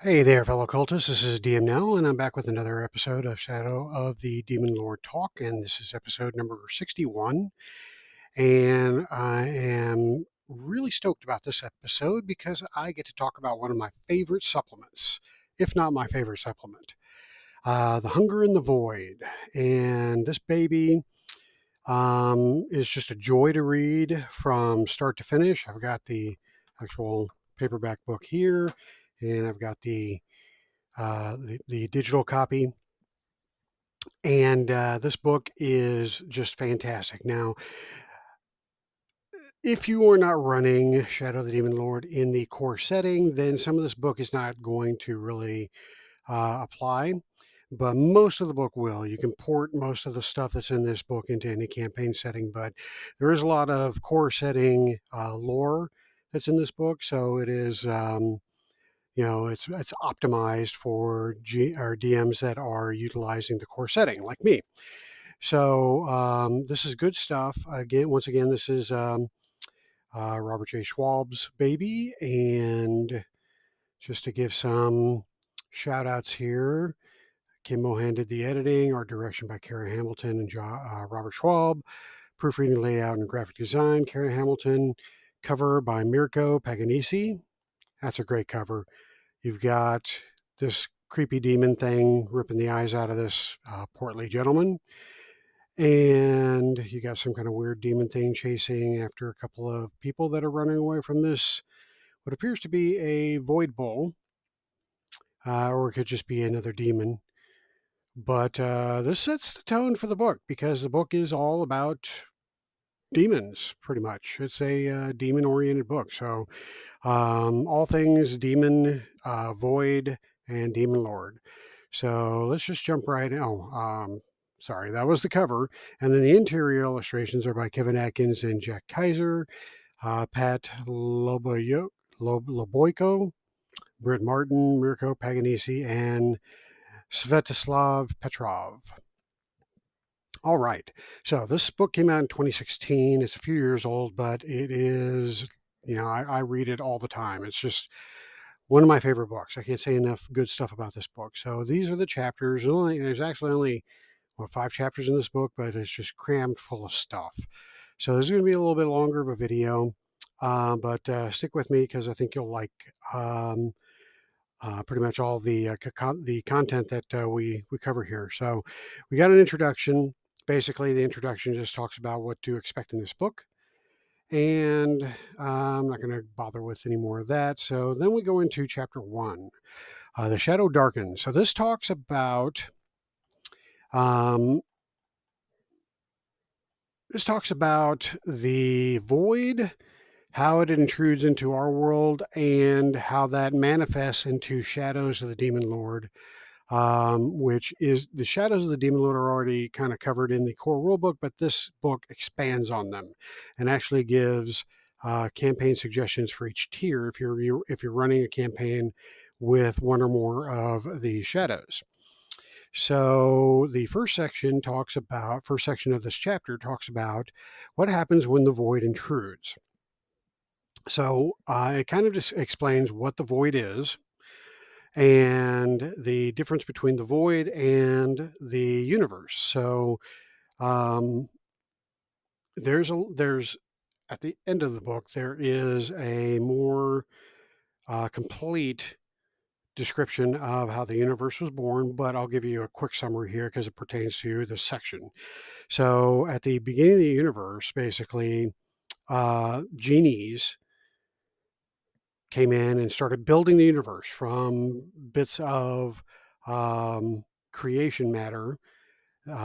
Hey there, fellow cultists. This is DM Now, and I'm back with another episode of Shadow of the Demon Lord Talk, and this is episode number 61. And I am really stoked about this episode because I get to talk about one of my favorite supplements, if not my favorite supplement, The Hunger in the Void. And this baby is just a joy to read from start to finish. I've got the actual paperback book here, and I've got the digital copy. And this book is just fantastic. Now, if you are not running Shadow of the Demon Lord in the core setting, then some of this book is not going to really apply. But most of the book will. You can port most of the stuff that's in this book into any campaign setting, but there is a lot of core setting lore that's in this book. So it is it's optimized for or DMs that are utilizing the core setting, like me. So this is good stuff. Once again, this is Robert J. Schwab's baby, and just to give some shout outs here. Kim Mohan did the editing, art direction by Kara Hamilton and Robert Schwab, proofreading, layout, and graphic design, Kara Hamilton, cover by Mirko Paganisi. That's a great cover. You've got this creepy demon thing ripping the eyes out of this portly gentleman. And you got some kind of weird demon thing chasing after a couple of people that are running away from this, what appears to be a void bull, or it could just be another demon. But this sets the tone for the book because the book is all about demons, pretty much. It's a demon oriented book. So all things demon, void, and demon lord. So let's just jump right in. Sorry, that was the cover. And then the interior illustrations are by Kevin Atkins and Jack Kaiser, Pat Loboyko, Britt Martin, Mirko Paganisi, and Svetoslav Petrov. All right. So this book came out in 2016. It's a few years old, but it is, I read it all the time. It's just one of my favorite books. I can't say enough good stuff about this book. So these are the chapters. There's actually only 5 chapters in this book, but it's just crammed full of stuff. So this is going to be a little bit longer of a video, but stick with me because I think you'll like pretty much all the content that we cover here. So we got an introduction. Basically, the introduction just talks about what to expect in this book. And I'm not going to bother with any more of that. So then we go into chapter 1, The Shadow Darkens. So this talks about um, the void, how it intrudes into our world, and how that manifests into shadows of the demon lord, which is the shadows of the demon lord are already kind of covered in the core rulebook, but this book expands on them and actually gives campaign suggestions for each tier if you're running a campaign with one or more of the shadows. So the first section of this chapter talks about what happens when the void intrudes. So it kind of just explains what the void is and the difference between the void and the universe. So um, there's at the end of the book there is a more complete description of how the universe was born, but I'll give you a quick summary here because it pertains to this section. So at the beginning of the universe, basically, genies came in and started building the universe from bits of creation matter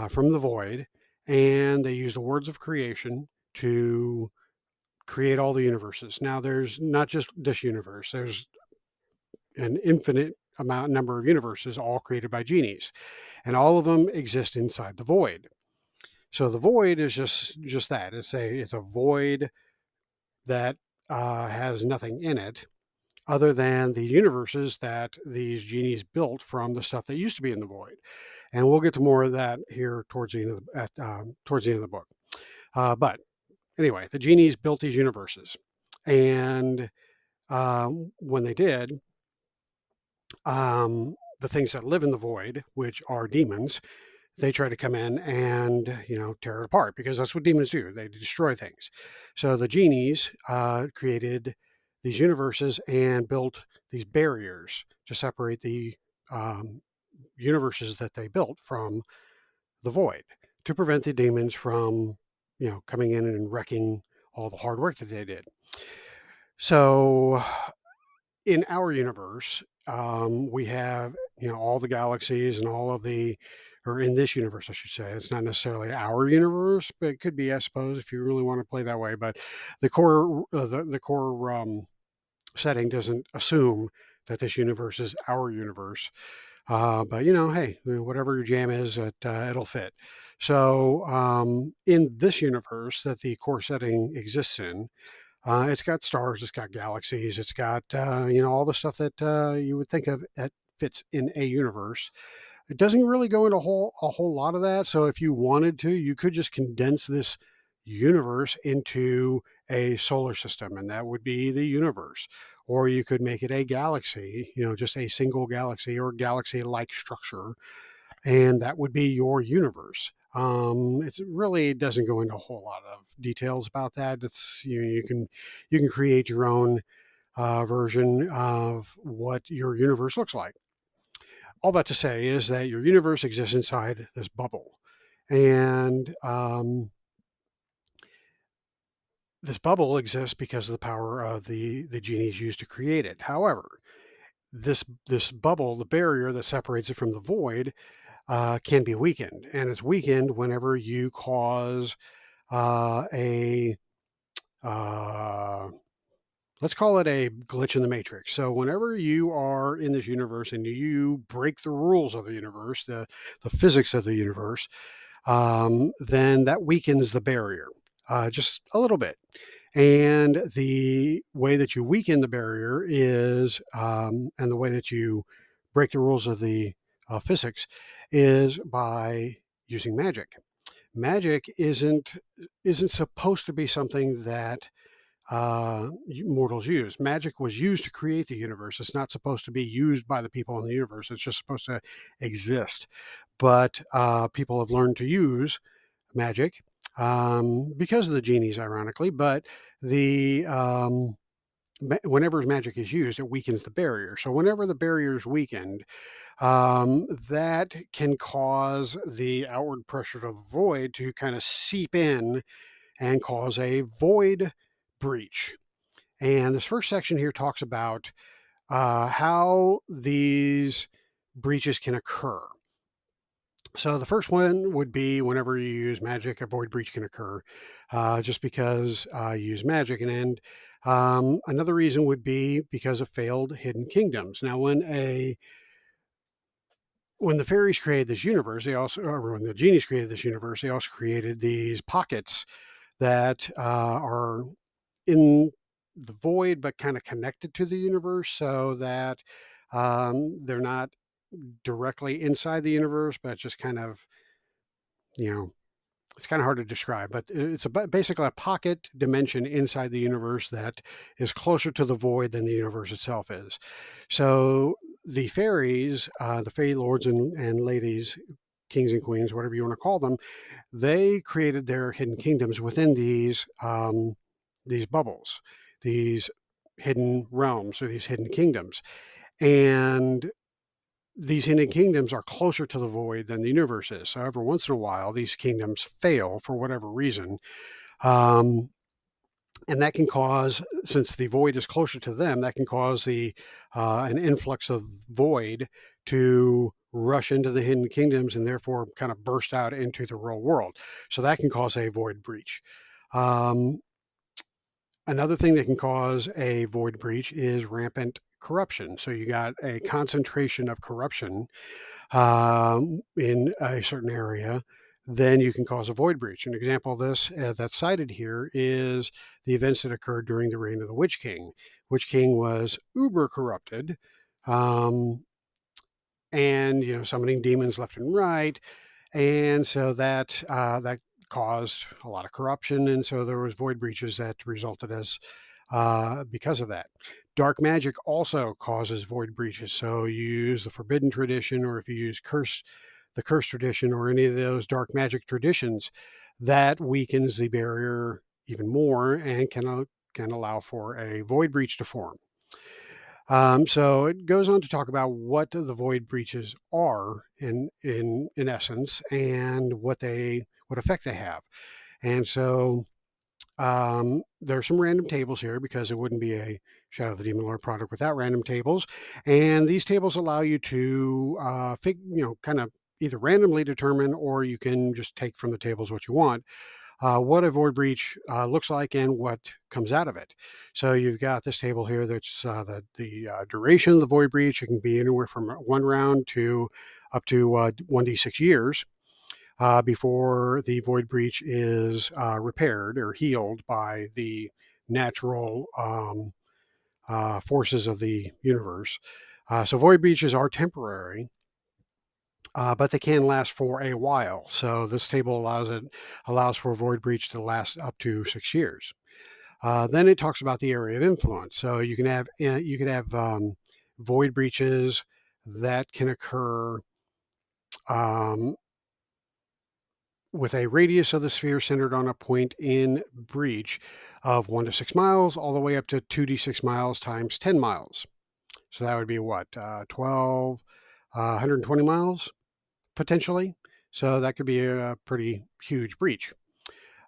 from the void, and they used the words of creation to create all the universes. Now, there's not just this universe. There's an infinite number of universes, all created by genies, and all of them exist inside the void. So the void is just that. It's a void that has nothing in it other than the universes that these genies built from the stuff that used to be in the void. And we'll get to more of that here towards the end of the book. But anyway, the genies built these universes, and when they did, the things that live in the void, which are demons, they try to come in and tear it apart, because that's what demons do. They destroy things. So the genies created these universes and built these barriers to separate the um, universes that they built from the void, to prevent the demons from coming in and wrecking all the hard work that they did. So in our universe, we have all the galaxies and all of the, or in this universe, I should say. It's not necessarily our universe, but it could be, I suppose, if you really want to play that way. But the core, the core setting doesn't assume that this universe is our universe. But hey, whatever your jam is, it'll fit. So in this universe that the core setting exists in, it's got stars, it's got galaxies, it's got all the stuff that you would think of that fits in a universe. It doesn't really go into a whole lot of that. So if you wanted to, you could just condense this universe into a solar system, and that would be the universe. Or you could make it a galaxy, just a single galaxy or galaxy-like structure, and that would be your universe. It really doesn't go into a whole lot of details about that. It's you can create your own version of what your universe looks like. All that to say is that your universe exists inside this bubble, and this bubble exists because of the power of the genies used to create it. However, this bubble, the barrier that separates it from the void, can be weakened, and it's weakened whenever you cause a let's call it a glitch in the matrix. So whenever you are in this universe and you break the rules of the universe, the physics of the universe, then that weakens the barrier just a little bit. And the way that you weaken the barrier is, and the way that you break the rules of the physics, is by using magic. Magic isn't supposed to be something that mortals use. Magic was used to create the universe. It's not supposed to be used by the people in the universe. It's just supposed to exist. But people have learned to use magic because of the genies, ironically. But the whenever magic is used, it weakens the barrier. So whenever the barrier is weakened, that can cause the outward pressure of the void to kind of seep in and cause a void breach. And this first section here talks about how these breaches can occur. So the first one would be whenever you use magic, a void breach can occur, just because you use magic. And another reason would be because of failed hidden kingdoms. Now, when the fairies created this universe, or when the genies created this universe, they also created these pockets that are in the void, but kind of connected to the universe, so that they're not directly inside the universe, but just kind of, you know, it's kind of hard to describe, but it's basically a pocket dimension inside the universe that is closer to the void than the universe itself is. So the fairies, the Fey lords and ladies, kings and queens, whatever you want to call them, they created their hidden kingdoms within these bubbles, these hidden realms, or these hidden kingdoms. And these hidden kingdoms are closer to the void than the universe is. So every once in a while, these kingdoms fail for whatever reason. Um, and that can cause, since the void is closer to them, that can cause an influx of void to rush into the hidden kingdoms and therefore kind of burst out into the real world. So that can cause a void breach. Another thing that can cause a void breach is rampant corruption. So you got a concentration of corruption in a certain area, then you can cause a void breach. An example of this that's cited here is the events that occurred during the reign of the Witch King. Witch King was uber corrupted, um, and summoning demons left and right, and so that caused a lot of corruption, and so there was void breaches that resulted as because of that. Dark magic also causes void breaches. So you use the Forbidden Tradition, or if you use the Curse Tradition, or any of those dark magic traditions, that weakens the barrier even more and can allow for a void breach to form. So it goes on to talk about what the void breaches are in essence, and what effect they have. And so there's some random tables here, because it wouldn't be a Shadow of the Demon Lord product without random tables. And these tables allow you to kind of either randomly determine, or you can just take from the tables what you want, what a void breach looks like and what comes out of it. So you've got this table here that's the duration of the void breach. It can be anywhere from 1 round to up to 1d6 years before the void breach is repaired or healed by the natural forces of the universe. So void breaches are temporary, but they can last for a while. So this table allows for a void breach to last up to 6 years. Then it talks about the area of influence. So you can have void breaches that can occur with a radius of the sphere centered on a point in breach of 1 to 6 miles, all the way up to 2d6 miles times 10 miles. So that would be what, 120 miles potentially. So that could be a pretty huge breach.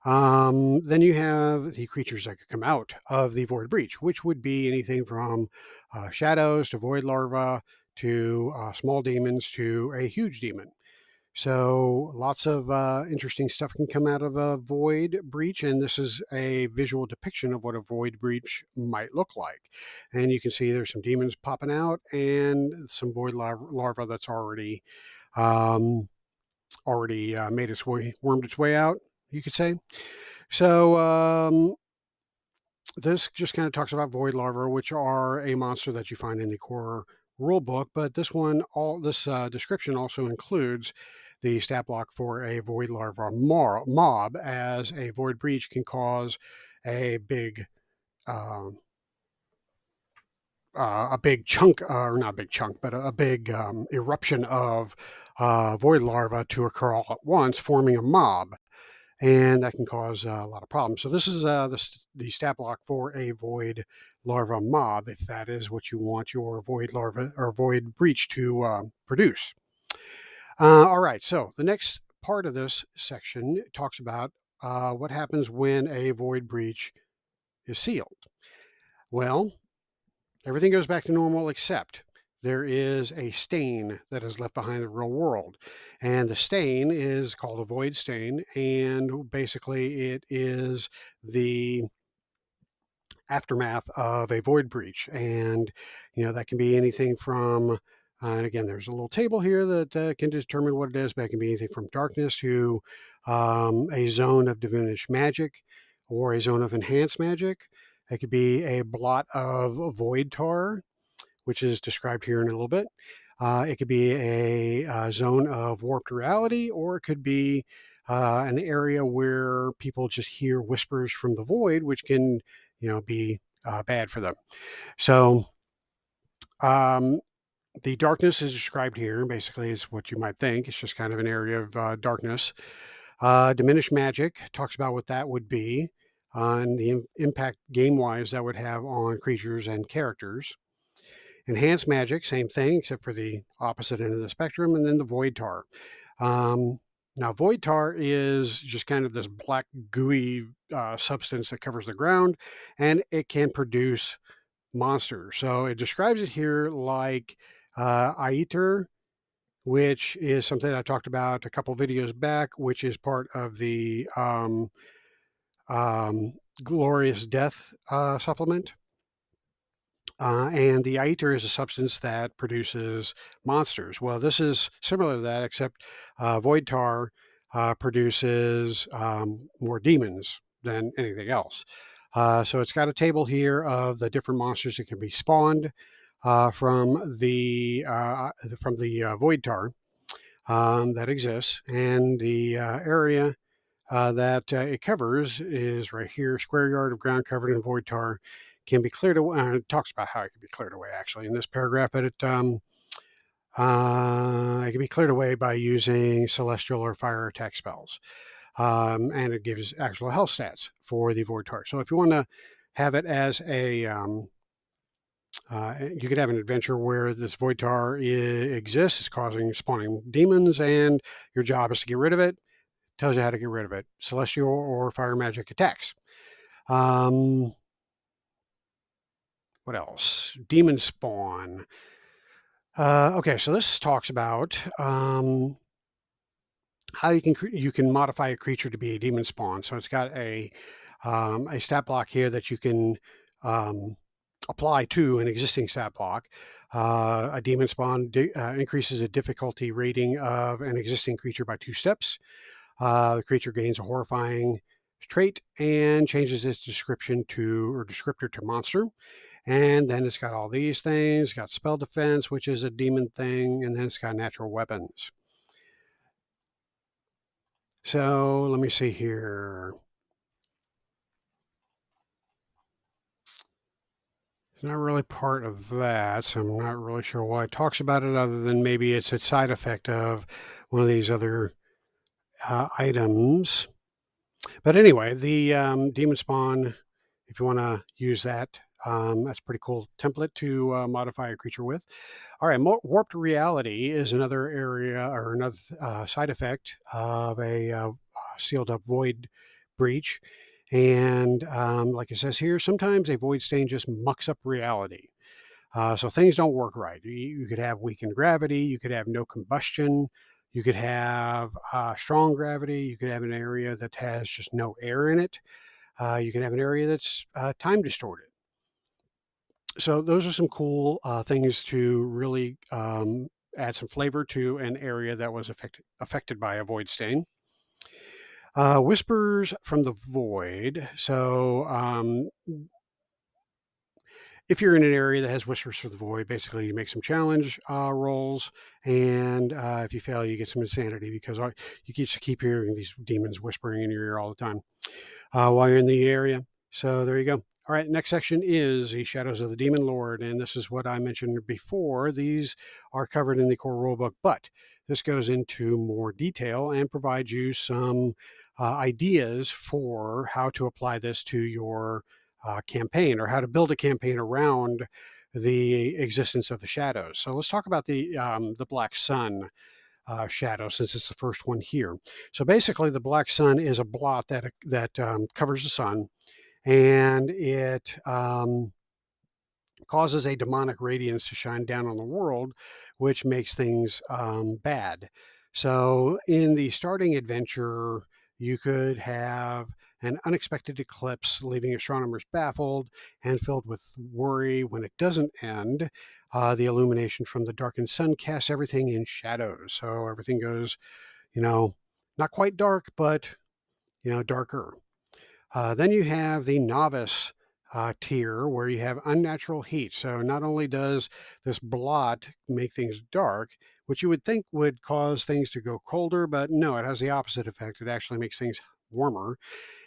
Then you have the creatures that could come out of the void breach, which would be anything from shadows to void larvae to small demons to a huge demon. So lots of interesting stuff can come out of a void breach, and this is a visual depiction of what a void breach might look like. And you can see there's some demons popping out and some void larva that's already wormed its way out, you could say. So this just kind of talks about void larvae, which are a monster that you find in the core rule book. But this description also includes the stat block for a void larva mob, as a void breach can cause a big chunk, or not a big chunk, but a big eruption of void larva to occur all at once, forming a mob. And that can cause a lot of problems. So this is the stat block for a void larva mob, if that is what you want your void larva or void breach to produce. All right, so the next part of this section talks about what happens when a void breach is sealed. Well, everything goes back to normal, except there is a stain that is left behind in the real world. And the stain is called a void stain. And basically, it is the aftermath of a void breach. And, that can be anything from, and again, there's a little table here that can determine what it is, but it can be anything from darkness to a zone of diminished magic or a zone of enhanced magic. It could be a blot of Voidtar, which is described here in a little bit. It could be a zone of warped reality, or it could be an area where people just hear whispers from the void, which can, be bad for them. So the darkness is described here. Basically, is what you might think. It's just kind of an area of darkness. Diminished magic talks about what that would be, and the impact game-wise that would have on creatures and characters. Enhanced magic, same thing, except for the opposite end of the spectrum, and then the Voidtar. Now, Voidtar is just kind of this black, gooey substance that covers the ground, and it can produce monsters. So it describes it here like Aether, which is something I talked about a couple videos back, which is part of the Glorious Death supplement. And the Aether is a substance that produces monsters. Well, this is similar to that, except Voidtar produces more demons than anything else. So it's got a table here of the different monsters that can be spawned from the Voidtar that exists, and the area that it covers is right here: square yard of ground covered in Voidtar can be cleared away. It talks about how it can be cleared away actually in this paragraph, but it can be cleared away by using celestial or fire attack spells. And it gives actual health stats for the Voidtar. So if you want to have it as a, you could have an adventure where this Voidtar exists, it's spawning demons, and your job is to get rid of it. Tells you how to get rid of it. Celestial or fire magic attacks. What else? Demon spawn. Okay, so this talks about how you can modify a creature to be a demon spawn. So it's got a stat block here that you can apply to an existing stat block. A demon spawn increases the difficulty rating of an existing creature by 2 steps. The creature gains a horrifying trait and changes its descriptor to monster. And then it's got all these things. It's got spell defense, which is a demon thing, and then it's got natural weapons. So let me see here. It's not really part of that, so I'm not really sure why it talks about it, other than maybe it's a side effect of one of these other items. But anyway, the demon spawn, if you want to use that, that's a pretty cool template to modify a creature with. All right, warped reality is another area or another side effect of a sealed up void breach. And like it says here, sometimes a void stain just mucks up reality. So things don't work right. You could have weakened gravity, you could have no combustion, you could have strong gravity, you could have an area that has just no air in it, you can have an area that's time distorted. So those are some cool things to really add some flavor to an area that was affected by a void stain. Whispers from the Void. So if you're in an area that has Whispers from the Void, basically you make some challenge rolls, and if you fail, you get some insanity because you just keep hearing these demons whispering in your ear all the time while you're in the area. So there you go. All right, next section is the Shadows of the Demon Lord, and this is what I mentioned before. These are covered in the core rulebook, but this goes into more detail and provides you some ideas for how to apply this to your campaign, or how to build a campaign around the existence of the shadows. So let's talk about the Black Sun shadow, since it's the first one here. So basically, the Black Sun is a blot that covers the sun, and it causes a demonic radiance to shine down on the world, which makes things bad. So in the starting adventure, you could have an unexpected eclipse, leaving astronomers baffled and filled with worry when it doesn't end. The illumination from the darkened sun casts everything in shadows. So everything goes, not quite dark, but, darker. Then you have the novice tier, where you have unnatural heat. So not only does this blot make things dark, which you would think would cause things to go colder, but no, it has the opposite effect. It actually makes things warmer.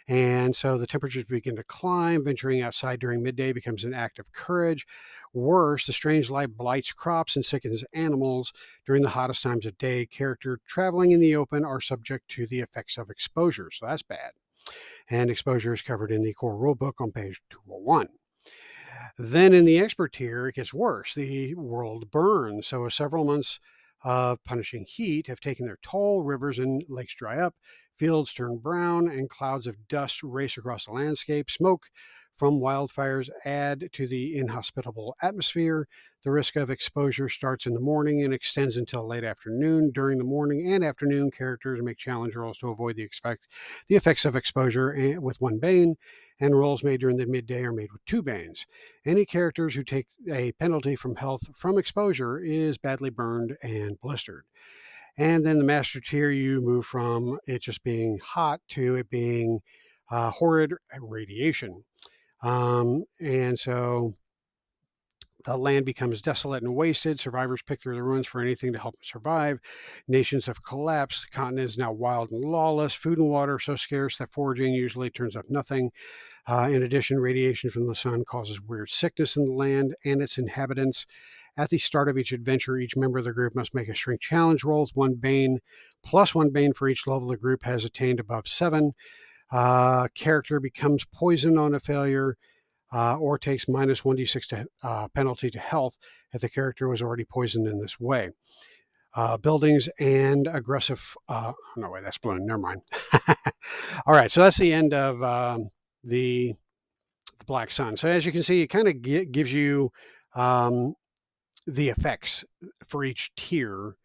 And so the temperatures begin to climb. Venturing outside during midday becomes an act of courage. Worse, the strange light blights crops and sickens animals during the hottest times of day. Characters traveling in the open are subject to the effects of exposure. So that's bad. And exposure is covered in the core rulebook on page 201. Then in the expert tier, it gets worse. The world burns. So several months of punishing heat have taken their toll. Rivers and lakes dry up, fields turn brown, and clouds of dust race across the landscape. Smoke from wildfires add to the inhospitable atmosphere. The risk of exposure starts in the morning and extends until late afternoon. During the morning and afternoon, characters make challenge rolls to avoid the effects of exposure with 1 bane, and rolls made during the midday are made with 2 banes. Any characters who take a penalty from health from exposure is badly burned and blistered. And then the master tier, you move from it just being hot to it being horrid radiation. And so The land becomes desolate and wasted. Survivors pick through the ruins for anything to help them survive. Nations have collapsed. The continent is now wild and lawless. Food and water are so scarce that foraging usually turns up nothing. In addition, radiation from the sun causes weird sickness in the land and its inhabitants. At the start of each adventure, each member of the group must make a strength challenge roll with 1 bane, plus 1 bane for each level the group has attained above 7. Character becomes poisoned on a failure, or takes minus 1d6 penalty to health if the character was already poisoned in this way. Buildings and aggressive. No, wait, that's balloon. Never mind. All right, so that's the end of the Black Sun. So as you can see, it kind of gives you the effects for each tier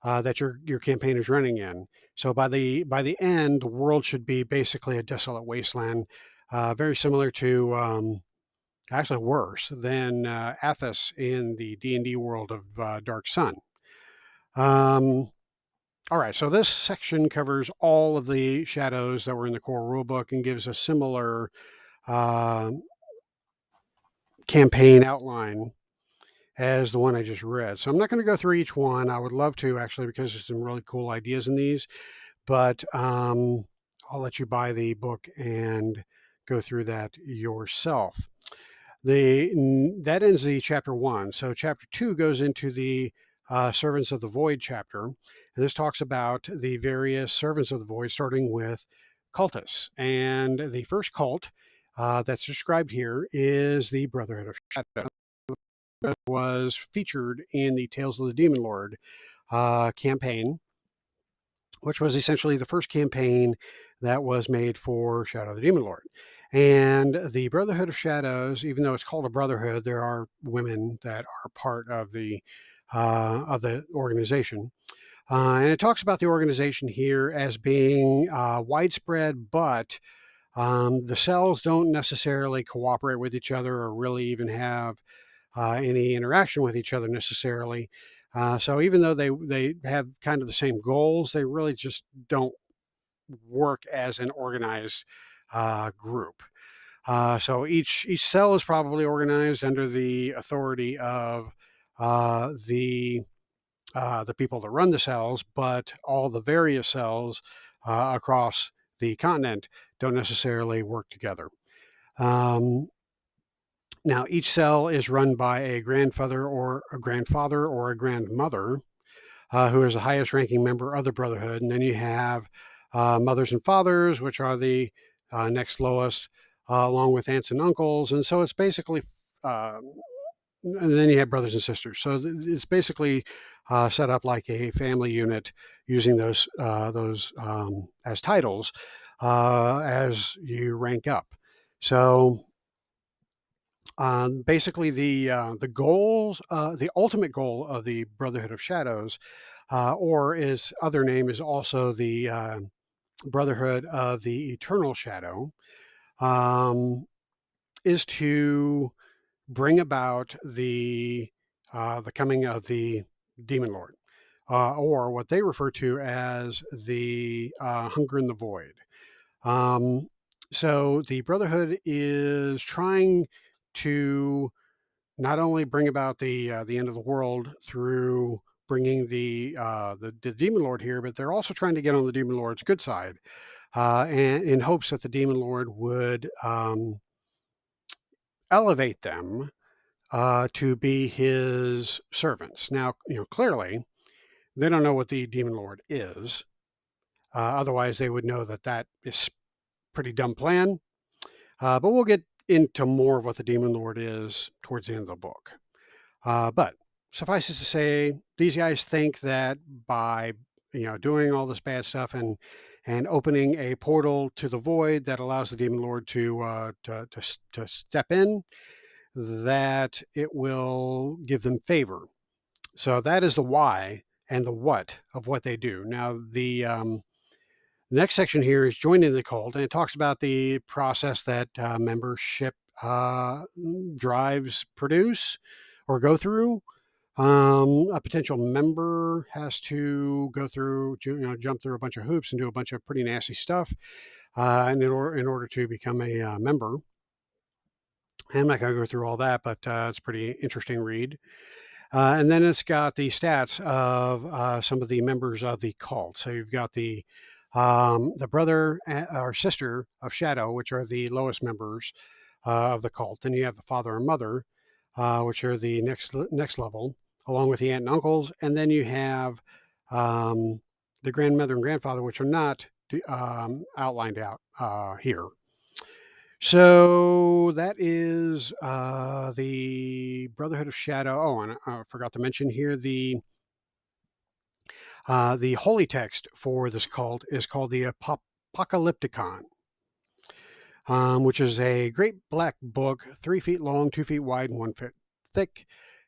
that your campaign is running in. So by the end, the world should be basically a desolate wasteland, very similar to, actually worse than Athos in the D&D world of Dark Sun. All right, so this section covers all of the shadows that were in the core rulebook and gives a similar campaign outline as the one I just read. So I'm not going to go through each one. I would love to, actually, because there's some really cool ideas in these, but I'll let you buy the book and go through that yourself. That ends the chapter 1. So chapter 2 goes into the Servants of the Void chapter, and this talks about the various Servants of the Void, starting with cultists. And the first cult that's described here is the Brotherhood of Shadow. It was featured in the Tales of the Demon Lord campaign, which was essentially the first campaign that was made for Shadow of the Demon Lord. And the Brotherhood of Shadows, even though it's called a brotherhood, there are women that are part of the organization. And it talks about the organization here as being widespread, but the cells don't necessarily cooperate with each other or really even have any interaction with each other necessarily. So even though they have kind of the same goals, they really just don't work as an organized group. So each cell is probably organized under the authority of the people that run the cells, but all the various cells across the continent don't necessarily work together. Now, each cell is run by a grandfather or a grandmother who is the highest ranking member of the Brotherhood. And then you have mothers and fathers, which are the next lowest, along with aunts and uncles. And so it's basically, and then you have brothers and sisters. So it's basically set up like a family unit, using those as titles as you rank up. So basically, the goals, the ultimate goal of the Brotherhood of Shadows, or its other name is also the Brotherhood of the Eternal Shadow, is to bring about the coming of the Demon Lord, or what they refer to as the Hunger in the Void. So the Brotherhood is trying to not only bring about the end of the world through bringing the Demon Lord here, but they're also trying to get on the Demon Lord's good side, and in hopes that the Demon Lord would elevate them to be his servants. Now, clearly they don't know what the Demon Lord is. Otherwise, they would know that that is pretty dumb plan. But we'll get into more of what the Demon Lord is towards the end of the book. But suffice it to say, these guys think that by doing all this bad stuff and opening a portal to the void that allows the Demon Lord to step in, that it will give them favor. So that is the why and the what of what they do. Now the next section here is joining the cult, and it talks about the process that membership drives produce or go through. A potential member has to go through, jump through a bunch of hoops and do a bunch of pretty nasty stuff in order to become a member. I'm not going to go through all that, but it's a pretty interesting read. And then it's got the stats of some of the members of the cult. So you've got the brother or sister of Shadow, which are the lowest members of the cult. Then you have the father and mother, which are the next level, along with the aunt and uncles. And then you have um, the grandmother and grandfather, which are not outlined out here. So that is the Brotherhood of Shadow. Oh, and I forgot to mention here the holy text for this cult is called the Apocalypticon, which is a great black book, 3 feet long, 2 feet wide, and 1 foot thick.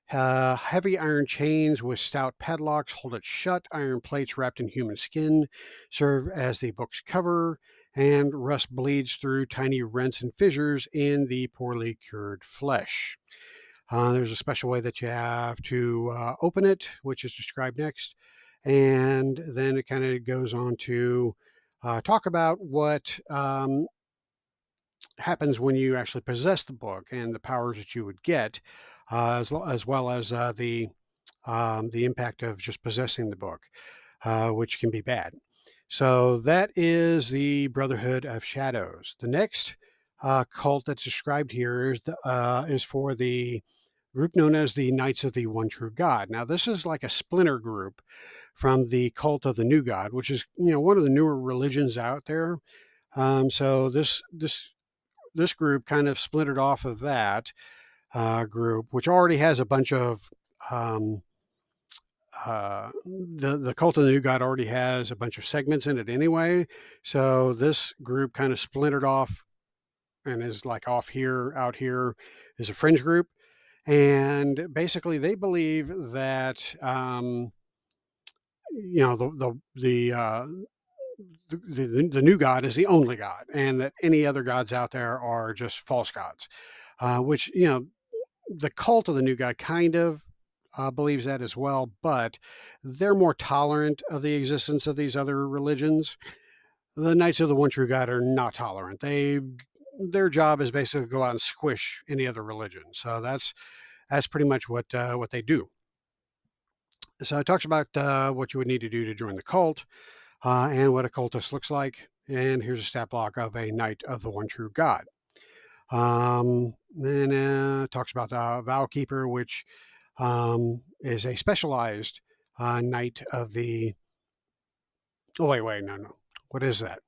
Heavy iron chains with stout padlocks hold it shut. Iron plates wrapped in human skin serve as the book's cover, and rust bleeds through tiny rents and fissures in the poorly cured flesh. There's a special way that you have to open it, which is described next. And then it kind of goes on to talk about what happens when you actually possess the book and the powers that you would get, as well as the impact of just possessing the book, which can be bad. So that is the Brotherhood of Shadows. The next cult that's described here is for the group known as the Knights of the One True God. Now, this is like a splinter group from the cult of the New God, which is one of the newer religions out there. So this group kind of splintered off of that group, which already has a bunch of the cult of the new god already has a bunch of segments in it anyway. So this group kind of splintered off and is like off here, out here is a fringe group. And basically, they believe that the new god is the only god, and that any other gods out there are just false gods. Which the cult of the new god kind of believes that as well, but they're more tolerant of the existence of these other religions. The Knights of the One True God are not tolerant. Their job is basically to go out and squish any other religion. So that's pretty much what they do. So it talks about what you would need to do to join the cult and what a cultist looks like. And here's a stat block of a Knight of the One True God. Then talks about Vowel Keeper, which is a specialized knight of the. Oh wait, no. What is that?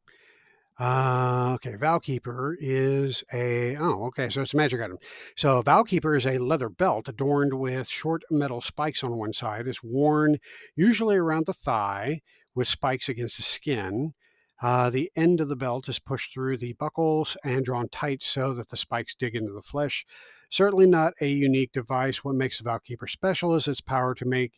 Okay, Vowel Keeper is a. Oh, okay, so it's a magic item. So Vowel Keeper is a leather belt adorned with short metal spikes on one side. It's worn usually around the thigh with spikes against the skin. The end of the belt is pushed through the buckles and drawn tight so that the spikes dig into the flesh. Certainly not a unique device. What makes the Vowel Keeper special is its power to make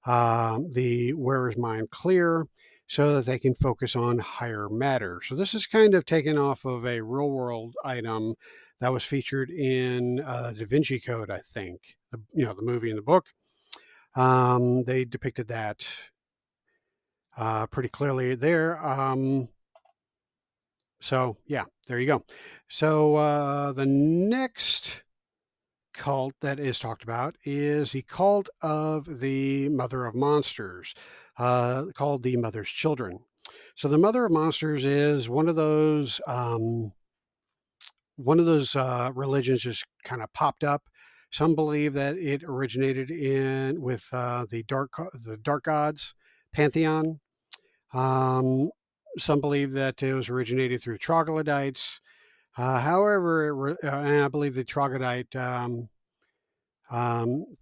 the wearer's mind clear so that they can focus on higher matter. So this is kind of taken off of a real world item that was featured in Da Vinci Code, I think. The movie and the book. They depicted that pretty clearly there. So yeah, there you go. So the next cult that is talked about is the cult of the Mother of Monsters, called the Mother's Children. So the Mother of Monsters is one of those religions just kind of popped up. Some believe that it originated with the dark gods pantheon. Um, some believe that it was originated through troglodytes. However, and I believe the troglodyte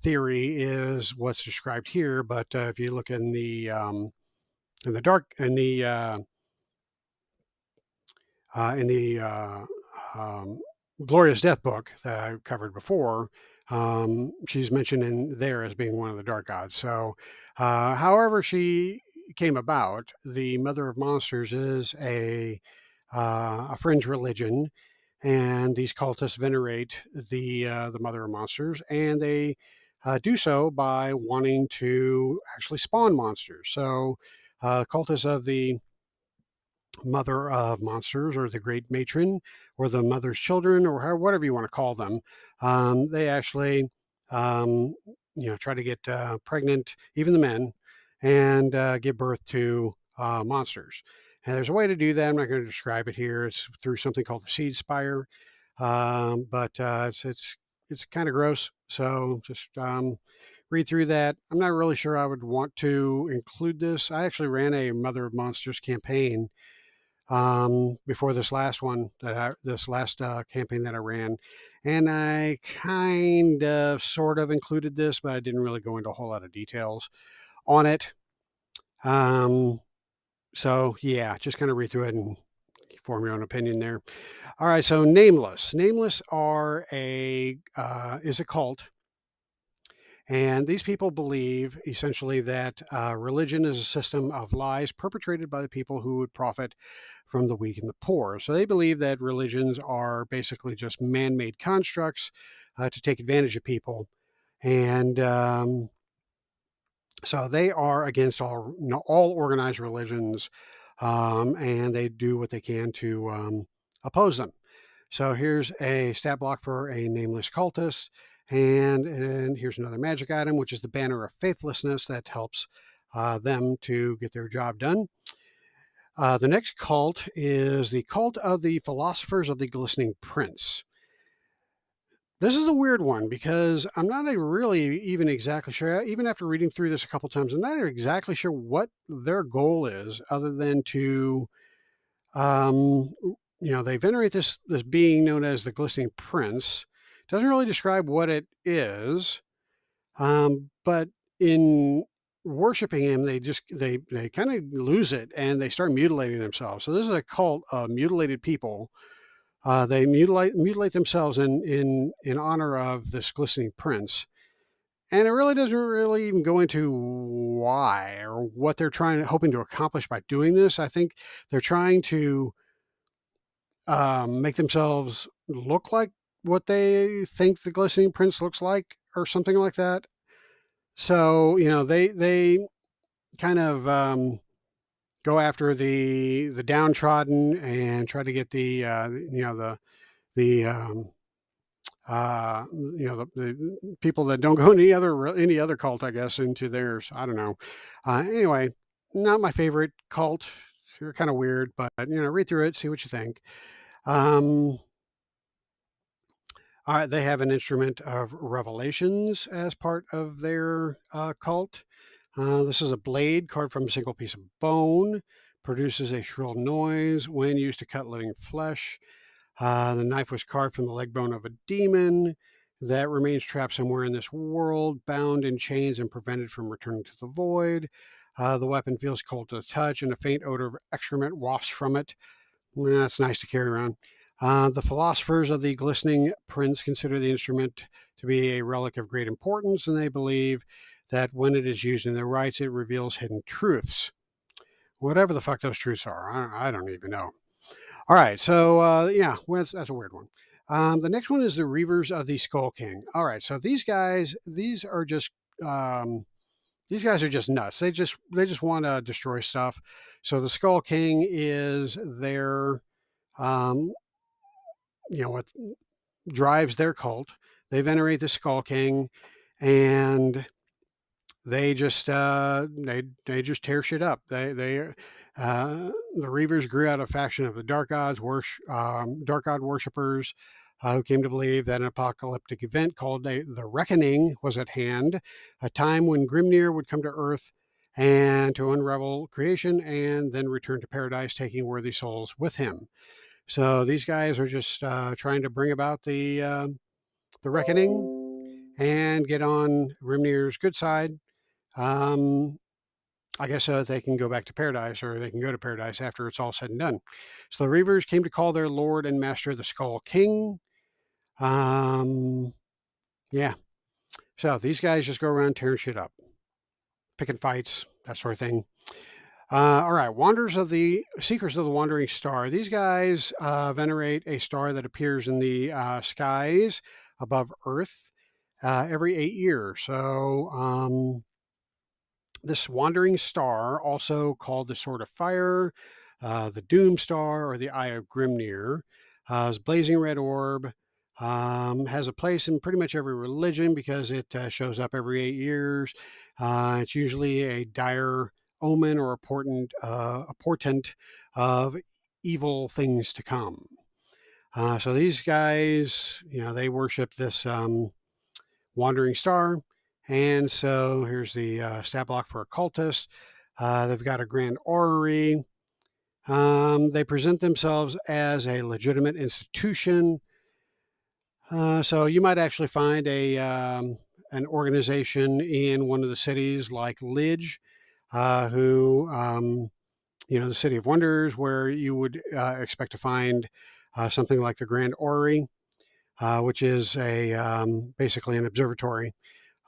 theory is what's described here. But if you look in the um, Glorious Death book that I covered before, she's mentioned in there as being one of the dark gods. So, however she came about, the Mother of Monsters is a fringe religion, and these cultists venerate the Mother of Monsters, and they do so by wanting to actually spawn monsters. So, cultists of the mother of monsters, or the great matron, or the mother's children, or whatever you want to call them. They actually, um, try to get pregnant, even the men, and give birth to monsters. And there's a way to do that. I'm not going to describe it here. It's through something called the seed spire, but it's kind of gross. So just read through that. I'm not really sure I would want to include this. I actually ran a Mother of Monsters campaign before this last one this last campaign that I ran, and I kind of sort of included this, but I didn't really go into a whole lot of details on it. Um, so yeah, just kind of read through it and form your own opinion there. All right, so Nameless. Nameless are is a cult. And these people believe essentially that religion is a system of lies perpetrated by the people who would profit from the weak and the poor. So they believe that religions are basically just man made constructs to take advantage of people. And so they are against all organized religions, and they do what they can to oppose them. So here's a stat block for a nameless cultist. And here's another magic item, which is the Banner of Faithlessness that helps them to get their job done. The next cult is the Cult of the Philosophers of the Glistening Prince. This is a weird one because I'm not really even exactly sure, even after reading through this a couple times, I'm not exactly sure what their goal is other than to um, they venerate this being known as the Glistening Prince. Doesn't really describe what it is, but in worshiping him, they kind of lose it and they start mutilating themselves. So this is a cult of mutilated people. They mutilate themselves in honor of this Glistening Prince. And it really doesn't really even go into why or what they're hoping to accomplish by doing this. I think they're trying to make themselves look like what they think the Glistening Prince looks like, or something like that. So they kind of go after the downtrodden and try to get the the people that don't go any other cult, I guess, into theirs. I don't know. Anyway, not my favorite cult. They're kind of weird, but read through it, see what you think. Um, they have an instrument of revelations as part of their cult. This is a blade carved from a single piece of bone, produces a shrill noise when used to cut living flesh. The knife was carved from the leg bone of a demon that remains trapped somewhere in this world, bound in chains and prevented from returning to the void. The weapon feels cold to the touch, and a faint odor of excrement wafts from it. That's nice to carry around. The philosophers of the Glistening Prince consider the instrument to be a relic of great importance, and they believe that when it is used in their rites, it reveals hidden truths. Whatever the fuck those truths are, I don't even know. All right, so that's a weird one. The next one is the Reavers of the Skull King. All right, so um, these guys are just nuts. They just want to destroy stuff. So the Skull King is their um, what drives their cult. They venerate the Skull King, and they just tear shit up. The Reavers grew out of a faction of the Dark God worshippers. Who came to believe that an apocalyptic event called the Reckoning was at hand, a time when Grimnir would come to Earth and to unravel creation and then return to paradise, taking worthy souls with him. So these guys are just trying to bring about the reckoning and get on Grimnir's good side. Um, I guess they can go back to paradise, or they can go to paradise after it's all said and done. So the Reavers came to call their lord and master the Skull King. Um, yeah. So these guys just go around tearing shit up, picking fights, that sort of thing. All right, Seekers of the Wandering Star. These guys venerate a star that appears in the skies above Earth every 8 years. So this wandering star, also called the Sword of Fire, the Doom Star, or the Eye of Grimnir. Is blazing red orb. Has a place in pretty much every religion because it shows up every 8 years. It's usually a dire omen or a portent of evil things to come. So these guys, they worship this wandering star. And so here's the stat block for a cultist. They've got a grand orrery. They present themselves as a legitimate institution. So you might actually find an organization in one of the cities like Lidge, who, the City of Wonders, where you would expect to find something like the Grand Orrery, which is basically an observatory.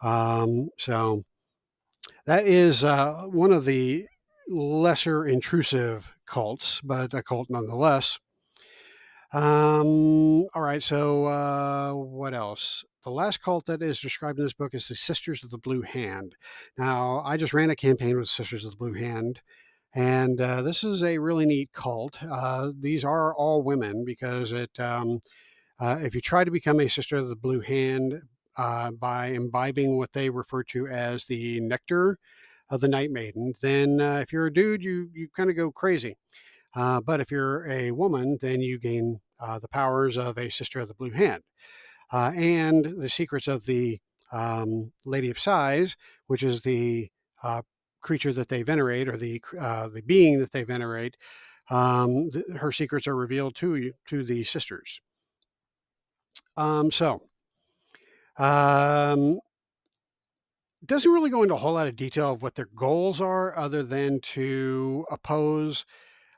So that is one of the lesser intrusive cults, but a cult nonetheless. All right, so what else? The last cult that is described in this book is the Sisters of the Blue Hand. Now, I just ran a campaign with Sisters of the Blue Hand, and this is a really neat cult. These are all women because if you try to become a Sister of the Blue Hand by imbibing what they refer to as the nectar of the Night Maiden, then if you're a dude, you kind of go crazy. But if you're a woman, then you gain the powers of a Sister of the Blue Hand. And the secrets of the Lady of Sighs, which is the creature that they venerate, or the being that they venerate. Her secrets are revealed to the sisters. So doesn't really go into a whole lot of detail of what their goals are, other than to oppose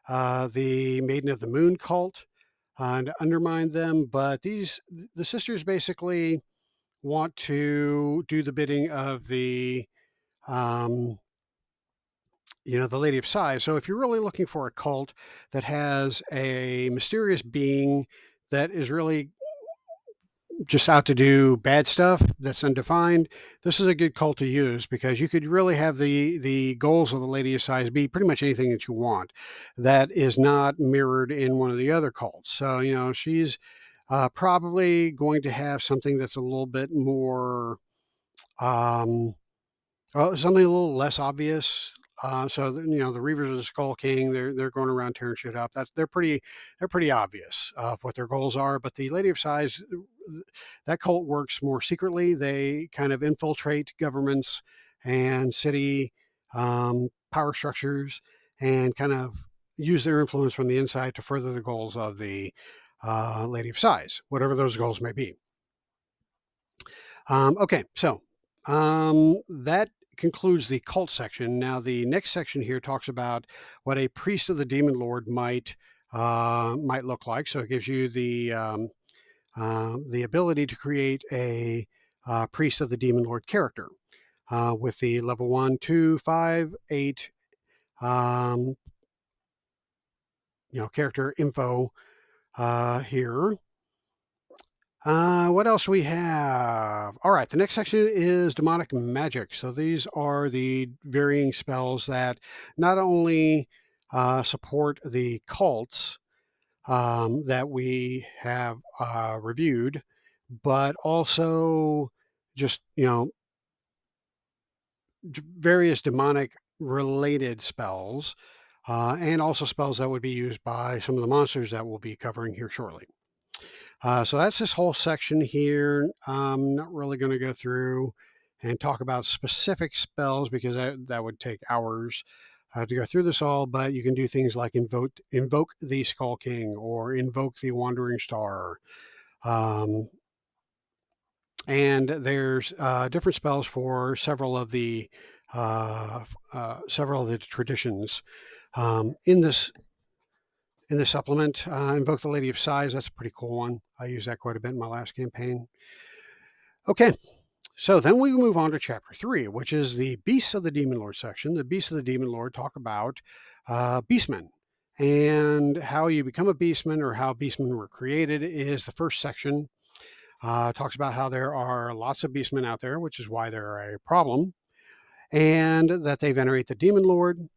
the Maiden of the Moon cult and undermine them. But the sisters basically want to do the bidding of um, the Lady of Sighs. So if you're really looking for a cult that has a mysterious being that is really just out to do bad stuff that's undefined, this is a good cult to use, because you could really have the goals of the Lady of Sighs be pretty much anything that you want that is not mirrored in one of the other cults. So she's probably going to have something that's a little bit more um, something a little less obvious. The Reavers of the Skull King, they're going around tearing shit up. They're pretty obvious of what their goals are. But the Lady of Sighs, that cult works more secretly. They kind of infiltrate governments and city power structures, and kind of use their influence from the inside to further the goals of the Lady of Sighs, whatever those goals may be. Okay, so that concludes the cult section. Now, the next section here talks about what a priest of the Demon Lord might look like. So it gives you the ability to create a priest of the Demon Lord character with the level 1, 2, 5, 8 character info here. What else we have? All right, the next section is demonic magic. So these are the varying spells that not only support the cults that we have reviewed, but also just various demonic related spells, and also spells that would be used by some of the monsters that we'll be covering here shortly. So that's this whole section here. I'm not really going to go through and talk about specific spells, because that would take hours to go through this all. But you can do things like invoke the Skull King, or invoke the Wandering Star. And there's different spells for several of the traditions in this supplement. Invoke the Lady of Sighs. That's a pretty cool one. I used that quite a bit in my last campaign. Okay, so then we move on to Chapter 3, which is the Beasts of the Demon Lord section. The Beasts of the Demon Lord talk about beastmen. And how you become a beastman, or how beastmen were created, is the first section. Talks about how there are lots of beastmen out there, which is why they're a problem, and that they venerate the Demon Lord.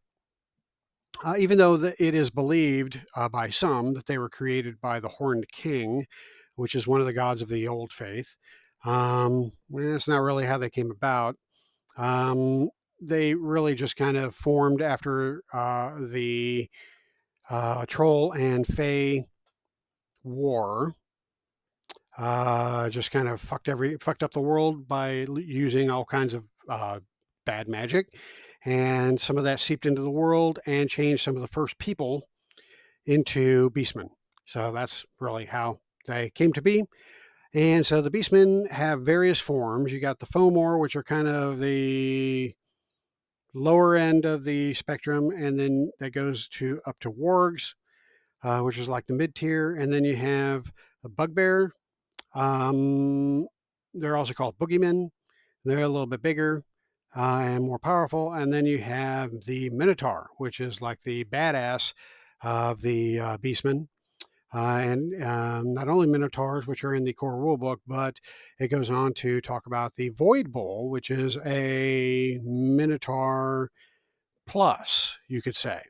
even though it is believed by some that they were created by the Horned King, which is one of the gods of the old faith. That's not really how they came about. Um, they really just kind of formed after the Troll and Fae war. Just kind of fucked up the world by using all kinds of bad magic, and some of that seeped into the world and changed some of the first people into beastmen. So that's really how they came to be. And so the beastmen have various forms. You got the Fomor, which are kind of the lower end of the spectrum, and then that goes to up to wargs, which is like the mid tier, and then you have the bugbear. Um, they're also called boogeymen. They're a little bit bigger and more powerful. And then you have the minotaur, which is like the badass of the beastmen. And not only minotaurs, which are in the core rulebook, but it goes on to talk about the void bull, which is a minotaur plus, you could say.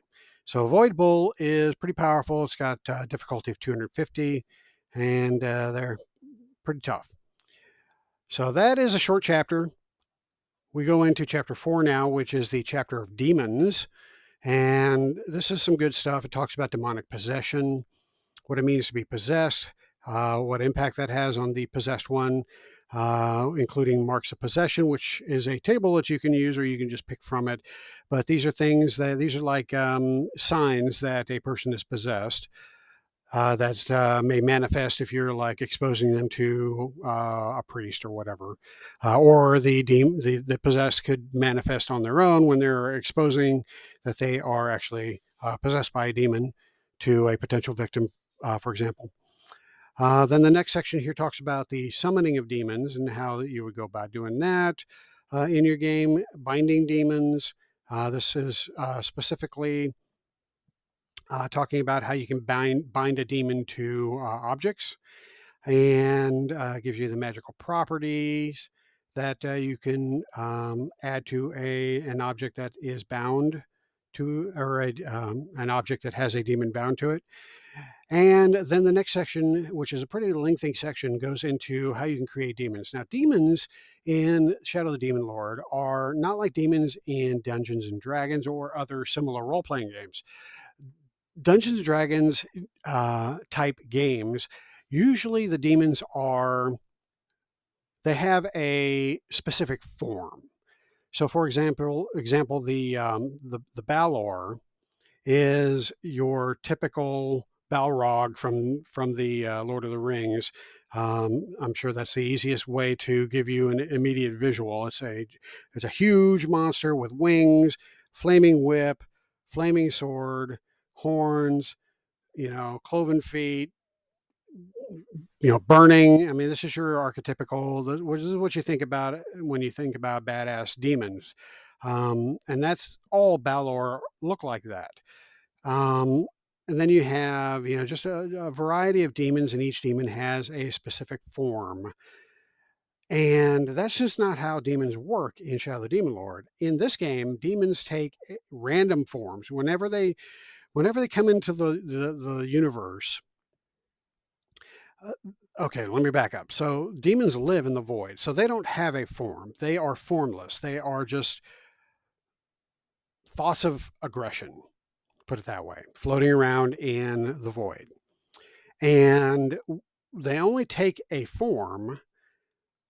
So Void Bull is pretty powerful. It's got difficulty of 250, and they're pretty tough. So that is a short chapter. We go into chapter 4 now, which is the chapter of demons. And this is some good stuff. It talks about demonic possession, what it means to be possessed, what impact that has on the possessed one, including marks of possession, which is a table that you can use or you can just pick from it. But these are like signs that a person is possessed. That may manifest if you're like exposing them to a priest or whatever, or the possessed could manifest on their own when they're exposing that they are actually possessed by a demon to a potential victim, for example. Then the next section here talks about the summoning of demons and how you would go about doing that in your game, binding demons. This is specifically talking about how you can bind a demon to objects, and gives you the magical properties that you can add to an object that is bound to, or an object that has a demon bound to it. And then the next section, which is a pretty lengthy section, goes into how you can create demons. Now, demons in Shadow of the Demon Lord are not like demons in Dungeons and Dragons or other similar role playing games. Dungeons and Dragons type games, usually the demons they have a specific form. So, for example, the Balor is your typical Balrog from the Lord of the Rings. I'm sure that's the easiest way to give you an immediate visual. It's a huge monster with wings, flaming whip, flaming sword, horns, cloven feet, burning. I mean, this is your archetypical. This is what you think about when you think about badass demons, and that's all Balor look like that. Um, and then you have, just a variety of demons, and each demon has a specific form. And that's just not how demons work in Shadow of the Demon Lord. In this game, demons take random forms whenever they come into the universe. Okay, let me back up. So demons live in the void, so they don't have a form. They are formless. They are just thoughts of aggression, put it that way, floating around in the void. And they only take a form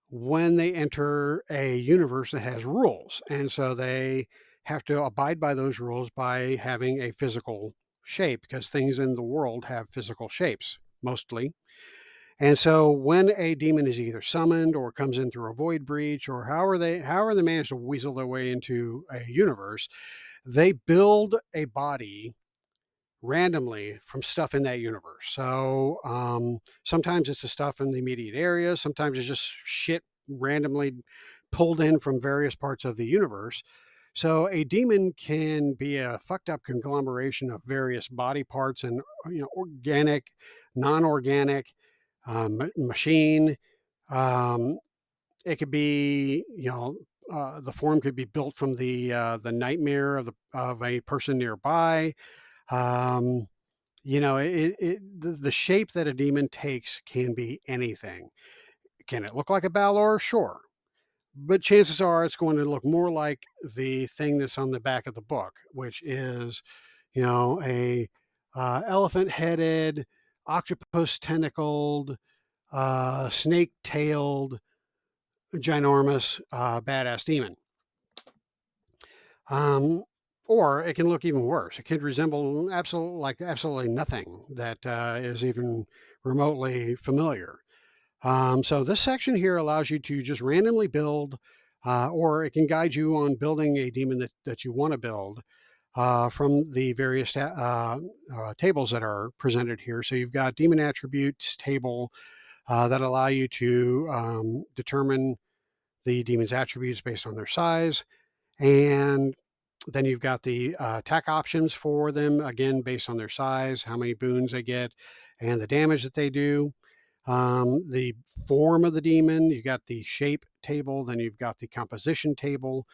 when they enter a universe that has rules. And so they have to abide by those rules by having a physical shape, because things in the world have physical shapes mostly. And so when a demon is either summoned or comes in through a void breach, or however they manage to weasel their way into a universe, they build a body randomly from stuff in that universe. So sometimes it's the stuff in the immediate area. Sometimes it's just shit randomly pulled in from various parts of the universe. So a demon can be a fucked up conglomeration of various body parts and organic, non-organic, machine. It could be the form could be built from the nightmare of a person nearby. Um, the shape that a demon takes can be anything. Can it look like a Balor? Sure. But chances are it's going to look more like the thing that's on the back of the book, which is, a elephant-headed, octopus-tentacled, snake-tailed, ginormous, badass demon. Um, or it can look even worse. It can resemble absolutely nothing that is even remotely familiar. So this section here allows you to just randomly build, or it can guide you on building a demon that you want to build from the various tables that are presented here. So you've got demon attributes table that allow you to determine the demon's attributes based on their size. And then you've got the attack options for them, again, based on their size, how many boons they get, and the damage that they do. The form of the demon, you've got the shape table, then you've got the composition table,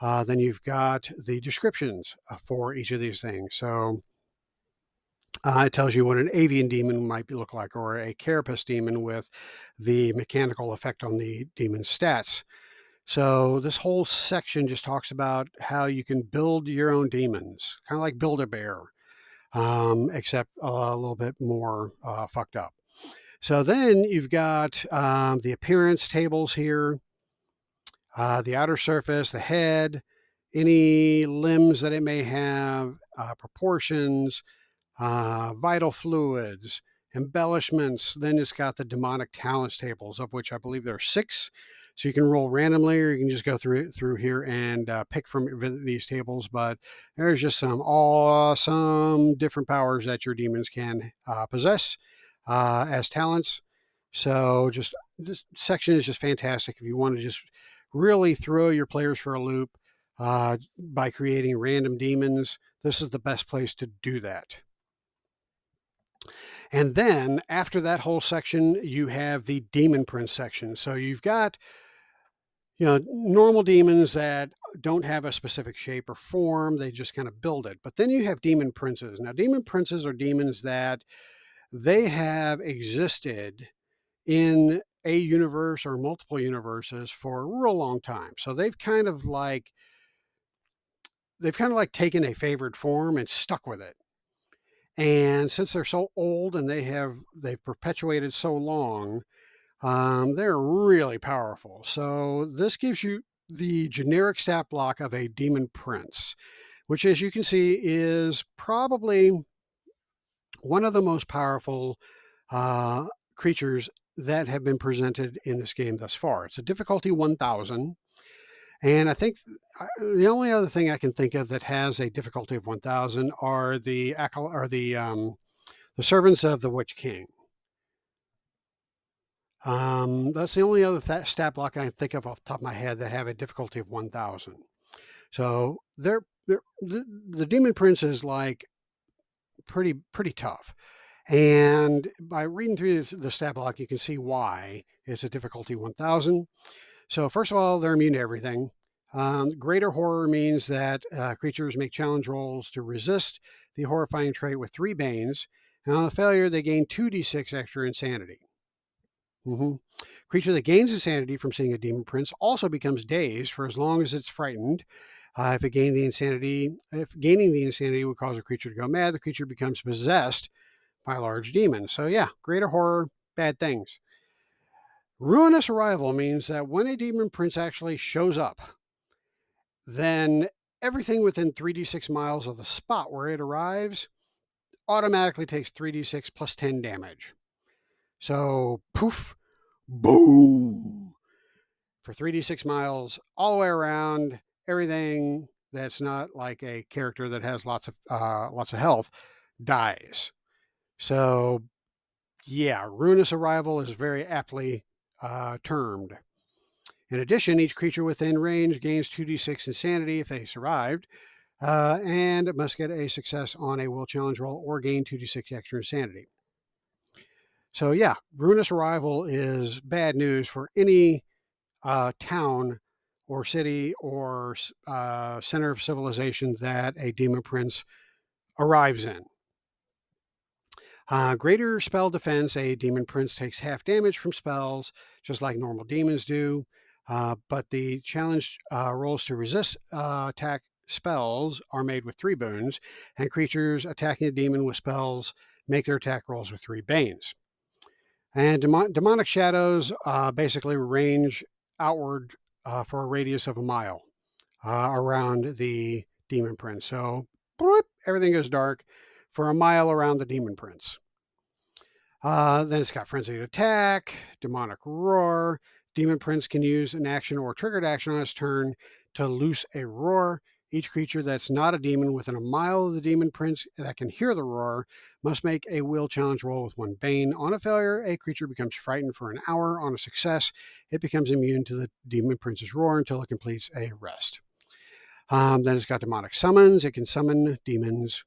then you've got the descriptions for each of these things. So it tells you what an avian demon might look like, or a carapace demon with the mechanical effect on the demon's stats. So this whole section just talks about how you can build your own demons, kind of like Build-A-Bear, except a little bit more fucked up. So then you've got the appearance tables here, the outer surface, the head, any limbs that it may have, proportions, vital fluids, embellishments. Then it's got the demonic talents tables, of which I believe there are 6. So you can roll randomly, or you can just go through here and pick from these tables. But there's just some awesome different powers that your demons can possess as talents. So just this section is just fantastic if you want to just really throw your players for a loop by creating random demons. This is the best place to do that. And then after that whole section, you have the demon prince section. So you've got, normal demons that don't have a specific shape or form. They just kind of build it. But then you have demon princes. Now, demon princes are demons that they have existed in a universe or multiple universes for a real long time. So they've kind of like taken a favored form and stuck with it. And since they're so old and they've perpetuated so long, they're really powerful. So this gives you the generic stat block of a demon prince, which, as you can see, is probably one of the most powerful creatures that have been presented in this game thus far. It's a difficulty 1000. And I think the only other thing I can think of that has a difficulty of 1000 are the servants of the Witch King. That's the only other stat block I can think of off the top of my head that have a difficulty of 1000. So the Demon Prince is like pretty tough. And by reading through the stat block, you can see why it's a difficulty 1000. So first of all, they're immune to everything. Greater horror means that creatures make challenge rolls to resist the horrifying trait with 3 banes. And on a failure, they gain 2d6 extra insanity. Creature that gains insanity from seeing a demon prince also becomes dazed for as long as it's frightened. If gaining the insanity would cause a creature to go mad, the creature becomes possessed by a large demon. So yeah, greater horror, bad things. Ruinous Arrival means that when a demon prince actually shows up, then everything within 3d6 miles of the spot where it arrives automatically takes 3d6 plus 10 damage. So poof, boom, for 3d6 miles all the way around. Everything that's not like a character that has lots of health dies. So yeah, Ruinous Arrival is very aptly termed. In addition, each creature within range gains 2d6 insanity if they survived, and must get a success on a will challenge roll or gain 2d6 extra insanity. So yeah, Ruinous Arrival is bad news for any town or city or center of civilization that a demon prince arrives in. Greater spell defense, a demon prince takes half damage from spells, just like normal demons do. But the challenge rolls to resist attack spells are made with 3 boons, and creatures attacking a demon with spells make their attack rolls with 3 banes. And demonic shadows basically range outward for a radius of a mile around the demon prince. So everything goes dark for a mile around the demon prince. Then it's got Frenzied Attack, Demonic Roar. Demon Prince can use an action or triggered action on his turn to loose a roar. Each creature that's not a demon within a mile of the Demon Prince that can hear the roar must make a will challenge roll with 1 bane. On a failure, a creature becomes frightened for an hour. On a success, it becomes immune to the Demon Prince's roar until it completes a rest. Then it's got Demonic Summons. It can summon demons,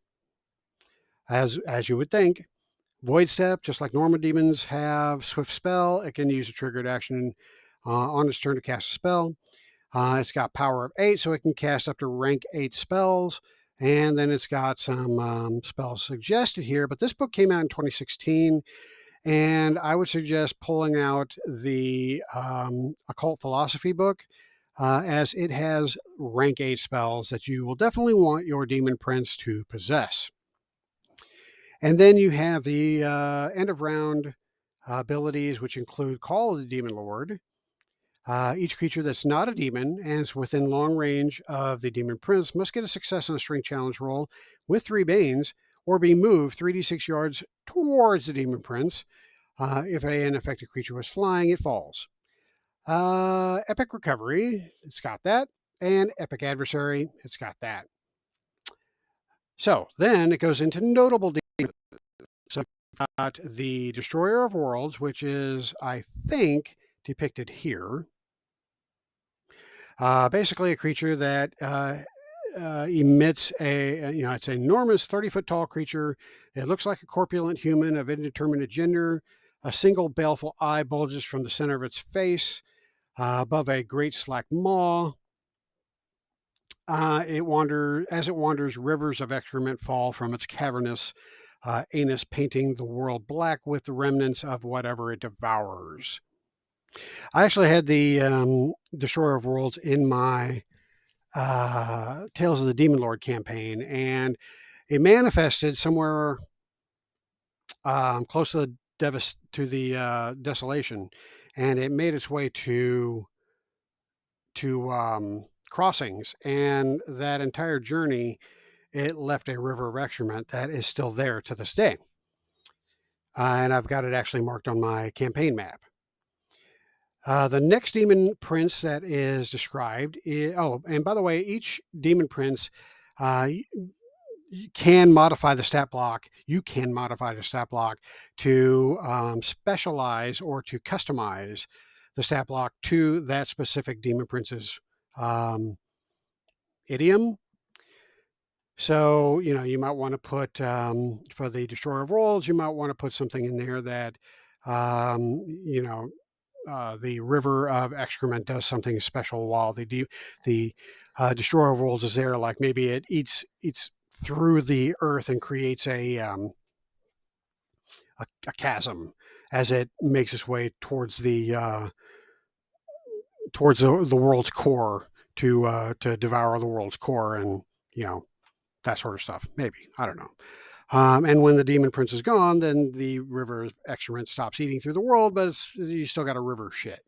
as you would think. Void Step, just like normal demons have Swift Spell, it can use a triggered action on its turn to cast a spell. It's got Power of 8, so it can cast up to rank 8 spells. And then it's got some spells suggested here. But this book came out in 2016, and I would suggest pulling out the Occult Philosophy book, as it has rank 8 spells that you will definitely want your Demon Prince to possess. And then you have the end of round abilities, which include Call of the Demon Lord. Each creature that's not a demon and is within long range of the Demon Prince must get a success on a strength challenge roll with 3 banes or be moved 3d6 yards towards the Demon Prince. If an affected creature was flying, it falls. Epic Recovery, it's got that. And Epic Adversary, it's got that. So then it goes into notable demons. So we've got the Destroyer of Worlds, which is, I think, depicted here. Basically a creature that emits it's an enormous 30-foot tall creature. It looks like a corpulent human of indeterminate gender. A single baleful eye bulges from the center of its face above a great slack maw. As it wanders, rivers of excrement fall from its cavernous anus, painting the world black with the remnants of whatever it devours. I actually had the Destroyer of Worlds in my Tales of the Demon Lord campaign, and it manifested somewhere close to the desolation, and it made its way to crossings, and that entire journey it left a river of excrement that is still there to this day. And I've got it actually marked on my campaign map. The next demon prince that is described and by the way, each demon prince can modify the stat block. You can modify the stat block to specialize or to customize the stat block to that specific demon prince's idiom. So, you might want to put, for the Destroyer of Worlds, you might want to put something in there that, the river of excrement does something special while the Destroyer of Worlds is there. Like maybe it eats through the earth and creates a chasm as it makes its way towards the world's core to devour the world's core, and that sort of stuff. Maybe, I don't know. And when the Demon Prince is gone, then the river excrement stops eating through the world, but you still got a river shit.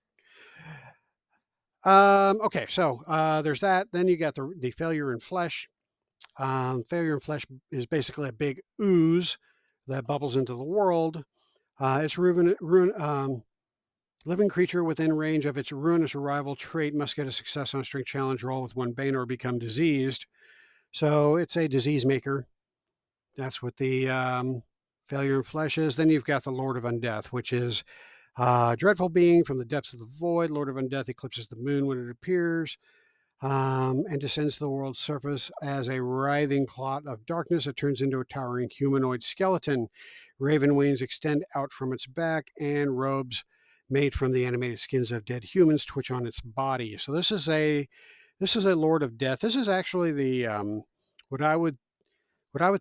Okay, so there's that. Then you got the Failure in Flesh. Failure in Flesh is basically a big ooze that bubbles into the world. It's living creature within range of its Ruinous Arrival trait must get a success on a strength challenge roll with 1 bane or become diseased. So it's a disease maker. That's what the Failure in Flesh is. Then you've got the Lord of Undeath, which is a dreadful being from the depths of the void. Lord of Undeath eclipses the moon when it appears and descends to the world's surface as a writhing clot of darkness. It turns into a towering humanoid skeleton. Raven wings extend out from its back, and robes made from the animated skins of dead humans twitch on its body. So this is a Lord of Death. This is actually the what I would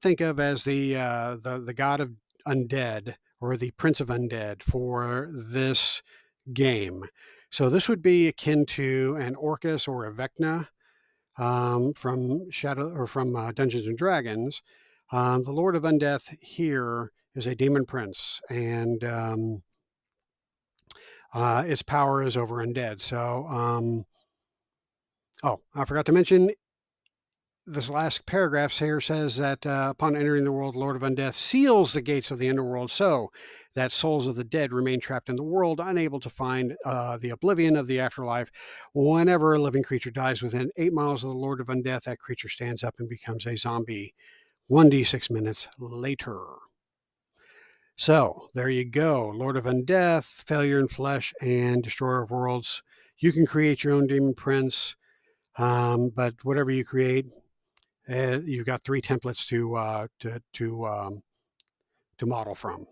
think of as the god of undead, or the prince of undead for this game. So this would be akin to an Orcus or a Vecna from Shadow, or from Dungeons and Dragons. The Lord of Undeath here is a demon prince, and its power is over undead. So, oh, I forgot to mention, this last paragraph here says that upon entering the world, Lord of Undeath seals the gates of the underworld so that souls of the dead remain trapped in the world, unable to find the oblivion of the afterlife. Whenever a living creature dies within 8 miles of the Lord of Undeath, that creature stands up and becomes a zombie 1d6 minutes later. So there you go. Lord of Undeath, Failure in Flesh, and Destroyer of Worlds. You can create your own demon prince, but whatever you create, you've got 3 templates to model from.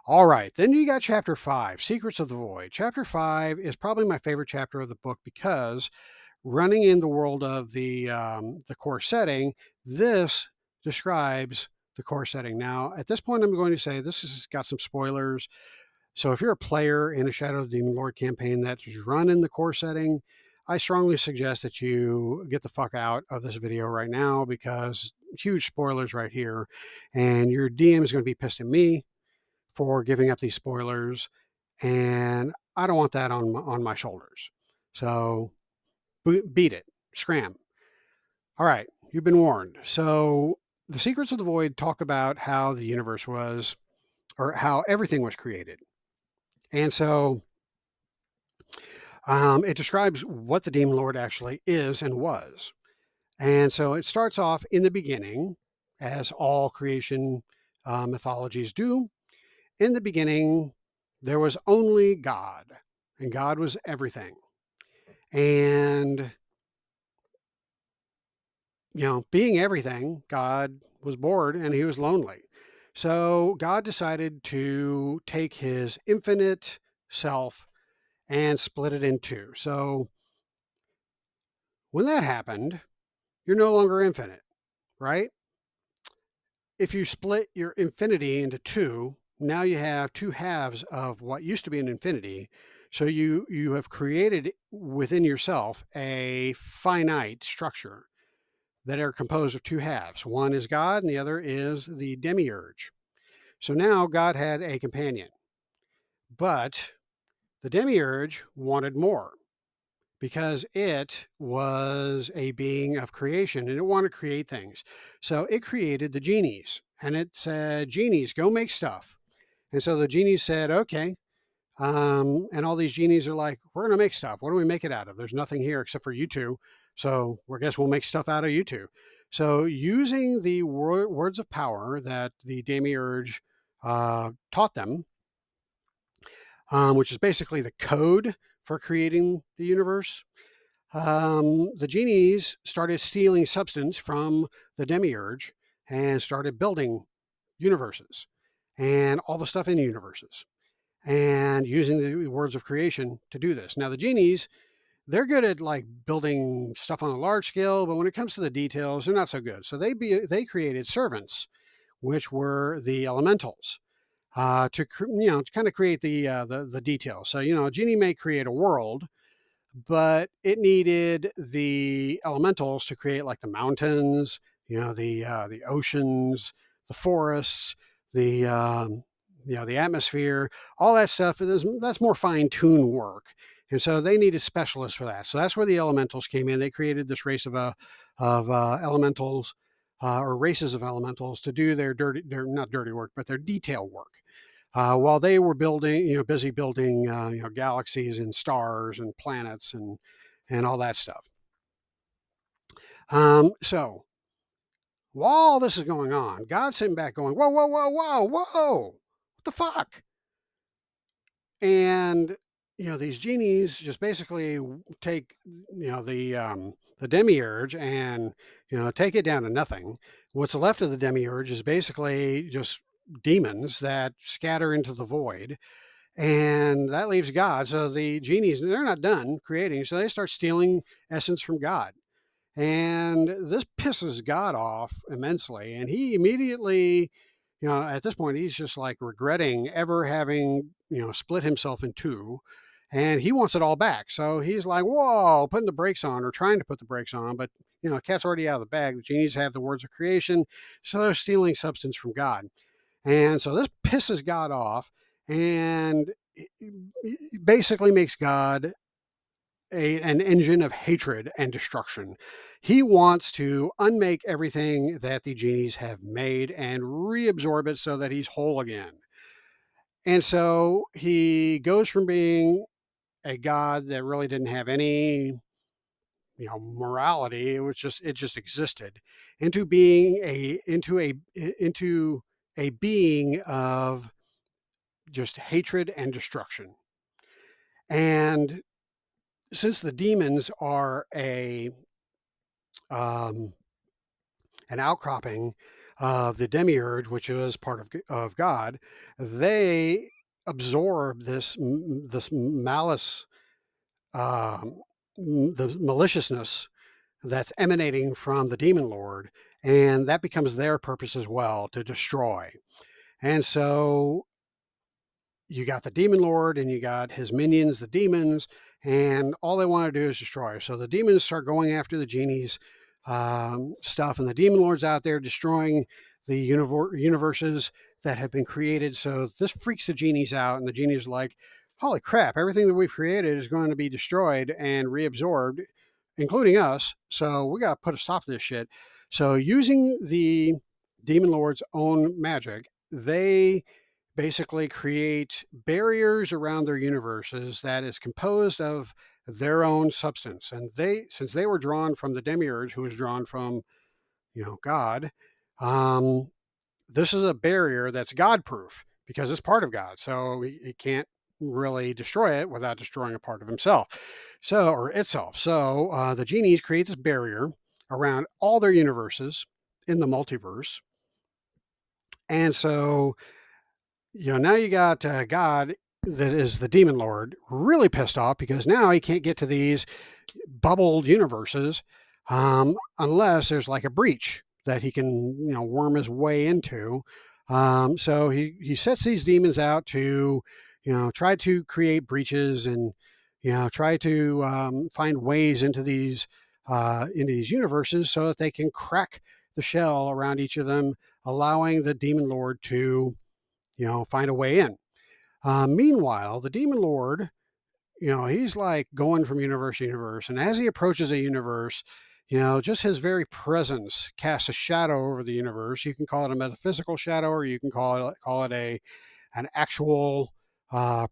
All right, then you got Chapter 5, Secrets of the Void. Chapter 5 is probably my favorite chapter of the book because running in the world of the core setting, this describes the core setting. Now, at this point, I'm going to say this has got some spoilers. So if you're a player in a Shadow of the Demon Lord campaign that is run in the core setting, I strongly suggest that you get the fuck out of this video right now, because huge spoilers right here. And your DM is going to be pissed at me for giving up these spoilers. And I don't want that on my shoulders. So beat it. Scram. All right, you've been warned. So the Secrets of the Void talk about how the universe was, or how everything was created. And so it describes what the Demon Lord actually is and was. And so it starts off in the beginning, as all creation mythologies do. In the beginning, there was only God, and God was everything. And, being everything, God was bored and he was lonely. So God decided to take his infinite self and split it in two. So when that happened, you're no longer infinite, right? If you split your infinity into two, now you have two halves of what used to be an infinity. So you have created within yourself a finite structure that are composed of two halves. One is God and the other is the demiurge. So now God had a companion, but the demiurge wanted more, because it was a being of creation and it wanted to create things. So it created the genies, and it said, genies, go make stuff. And so the genies said, okay. And all these genies are like, we're going to make stuff. What do we make it out of? There's nothing here except for you two. So I guess we'll make stuff out of you two. So using the words of power that the demiurge taught them, which is basically the code for creating the universe, the genies started stealing substance from the demiurge and started building universes and all the stuff in universes, and using the words of creation to do this. Now, the genies, they're good at like building stuff on a large scale, but when it comes to the details, they're not so good. So they created servants, which were the elementals, to kind of create the details. So a genie may create a world, but it needed the elementals to create like the mountains, the oceans, the forests, the atmosphere, all that stuff. That's more fine-tuned work. And so they needed specialists for that. So that's where the elementals came in. They created this race of elementals, or races of elementals, to do their not dirty work, but their detail work. While they were busy building, galaxies and stars and planets and all that stuff. So while all this is going on, God's sitting back going, whoa, whoa, whoa, whoa, whoa, what the fuck? And these genies just basically take the demiurge and take it down to nothing. What's left of the demiurge is basically just demons that scatter into the void. And that leaves God. So the genies, they're not done creating. So they start stealing essence from God. And this pisses God off immensely. And he immediately, at this point, he's just like regretting ever having, split himself in two. And he wants it all back. So he's like, whoa, putting the brakes on or trying to put the brakes on. But, cat's already out of the bag. The genies have the words of creation. So they're stealing substance from God. And so this pisses God off and basically makes God an engine of hatred and destruction. He wants to unmake everything that the genies have made and reabsorb it so that he's whole again. And so he goes from being a god that really didn't have any, morality. It just existed, into being a being of just hatred and destruction. And since the demons are um, an outcropping of the demiurge, which is part of God, they absorb this malice, the maliciousness that's emanating from the demon lord, and that becomes their purpose as well, to destroy. And so you got the demon lord and you got his minions, the demons, and all they want to do is destroy. So the demons start going after the genies stuff, and the demon lord's out there destroying the universes that have been created. So this freaks the genies out, and the genies are like, holy crap, everything that we've created is going to be destroyed and reabsorbed, including us. So we got to put a stop to this shit. So using the demon lord's own magic, they basically create barriers around their universes that is composed of their own substance. And since they were drawn from the demiurge, who was drawn from, God, um, this is a barrier that's God proof because it's part of God. So he can't really destroy it without destroying a part of himself. Or itself. So the genies create this barrier around all their universes in the multiverse. And so now you got God, that is the demon lord, really pissed off because now he can't get to these bubbled universes unless there's like a breach that he can, worm his way into. So he sets these demons out to, try to create breaches and, try to find ways into these universes so that they can crack the shell around each of them, allowing the demon lord to, find a way in. Meanwhile, the demon lord, he's like going from universe to universe. And as he approaches a universe, just his very presence casts a shadow over the universe. You can call it a metaphysical shadow, or you can call it an actual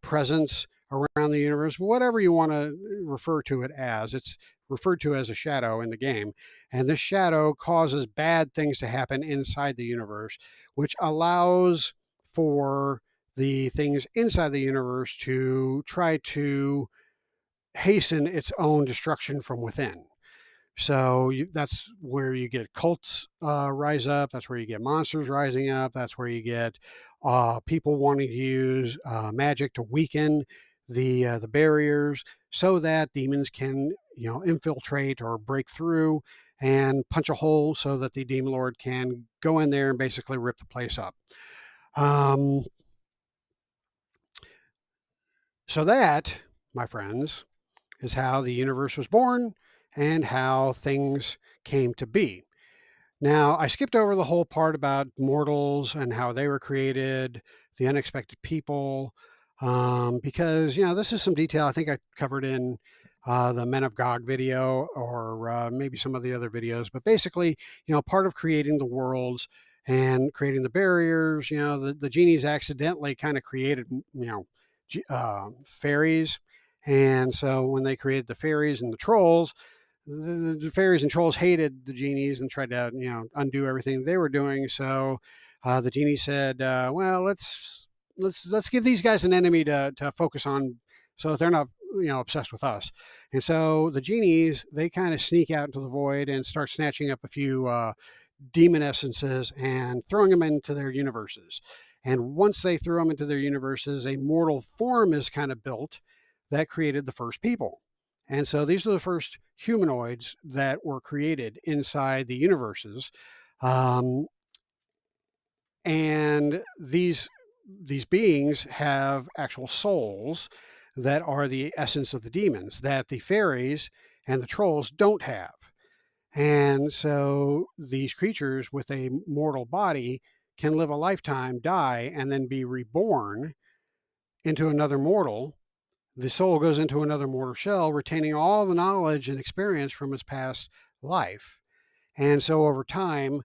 presence around the universe, whatever you want to refer to it as. It's referred to as a shadow in the game. And this shadow causes bad things to happen inside the universe, which allows for the things inside the universe to try to hasten its own destruction from within. So that's where you get cults rise up. That's where you get monsters rising up. That's where you get people wanting to use magic to weaken the barriers so that demons can infiltrate or break through and punch a hole so that the demon lord can go in there and basically rip the place up. Um, so that, my friends, is how the universe was born and how things came to be. Now, I skipped over the whole part about mortals and how they were created, the unexpected people, because, this is some detail I think I covered in the Men of Gog video, or maybe some of the other videos. But basically, part of creating the worlds and creating the barriers, the genies accidentally kind of created, fairies. And so when they created the fairies and the trolls, the fairies and trolls hated the genies and tried to undo everything they were doing. So the genie said, "Well, let's give these guys an enemy to focus on, so that they're not obsessed with us. And so the genies, they kind of sneak out into the void and start snatching up a few demon essences and throwing them into their universes. And once they throw them into their universes, a mortal form is kind of built that created the first people. And so these are the first humanoids that were created inside the universes. Um, and these beings have actual souls that are the essence of the demons that the fairies and the trolls don't have. And so these creatures with a mortal body can live a lifetime, die, and then be reborn into another mortal. The soul goes into another mortal shell, retaining all the knowledge and experience from its past life. And so over time,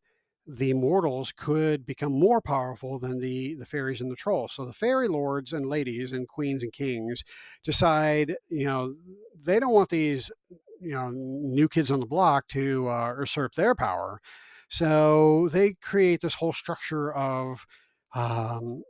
the mortals could become more powerful than the fairies and the trolls. So the fairy lords and ladies and queens and kings decide, they don't want these, new kids on the block to usurp their power. So they create this whole structure of, um,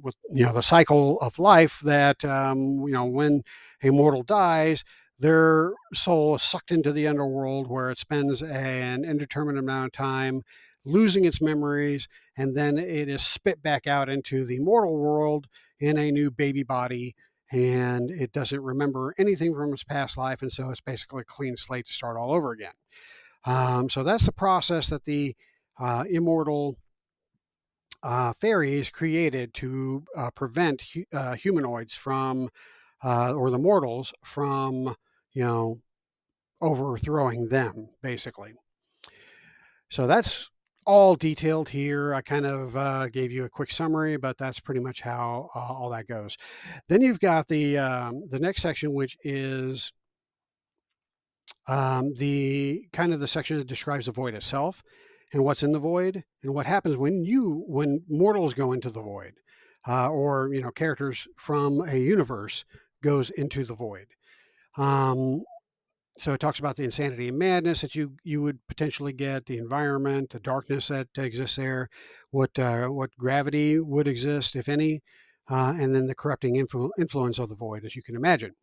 with the cycle of life that when a mortal dies, their soul is sucked into the underworld where it spends an indeterminate amount of time losing its memories, and then it is spit back out into the mortal world in a new baby body, and it doesn't remember anything from its past life, and so it's basically a clean slate to start all over again. So that's the process that the immortal fairies created to prevent humanoids from, or the mortals from, you know, overthrowing them, basically. So that's all detailed here. I kind of gave you a quick summary, but that's pretty much how all that goes. Then you've got the next section, which is the kind of the section that describes the void itself and what's in the void and what happens when mortals go into the void, or characters from a universe goes into the void. Um, so it talks about the insanity and madness that you would potentially get, the environment, the darkness that exists there, what gravity would exist, if any, and then the corrupting influence of the void, as you can imagine.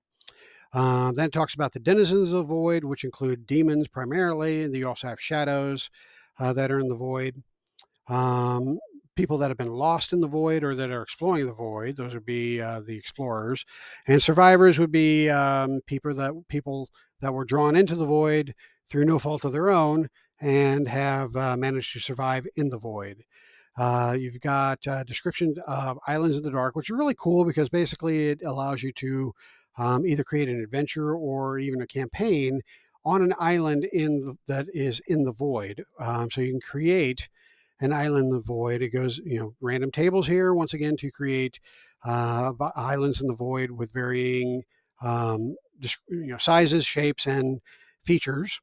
Then it talks about the denizens of the void, which include demons primarily, and you also have shadows that are in the void. Um, People that have been lost in the void or that are exploring the void; those would be the explorers, and survivors would be people that were drawn into the void through no fault of their own and have managed to survive in the void. You've got description of islands in the dark, which is really cool because basically it allows you to either create an adventure or even a campaign on an island that is in the void. So you can create an island in the void. It goes, random tables here once again to create islands in the void with varying sizes, shapes, and features,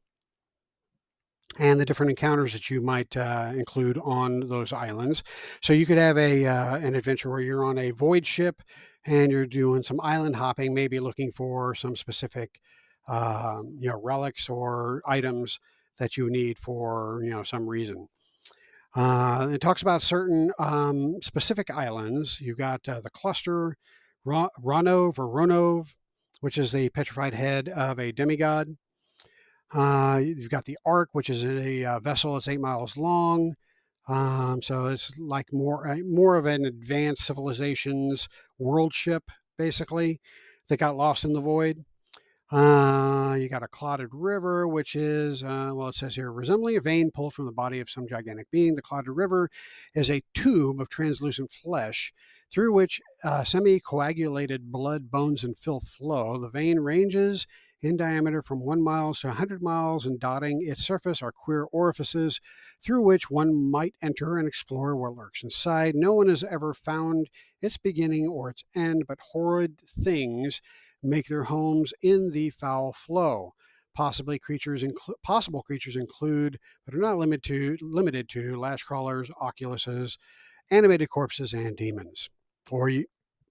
and the different encounters that you might include on those islands. So you could have an adventure where you're on a void ship and you're doing some island hopping, maybe looking for some specific relics or items that you need for some reason. It talks about certain specific islands. You've got the cluster, Ronov or Ronov, which is the petrified head of a demigod. You've got the Ark, which is a vessel that's 8 miles long. So it's like more of an advanced civilization's world ship, basically, that got lost in the void. You got a clotted river, which is, it says here, resembling a vein pulled from the body of some gigantic being. The clotted river is a tube of translucent flesh through which semi-coagulated blood, bones, and filth flow. The vein ranges in diameter from 1 mile to 100 miles, and dotting its surface are queer orifices through which one might enter and explore what lurks inside. No one has ever found its beginning or its end, but horrid things make their homes in the foul flow. Possible creatures include, but are not limited to lash crawlers, oculuses, animated corpses, and demons.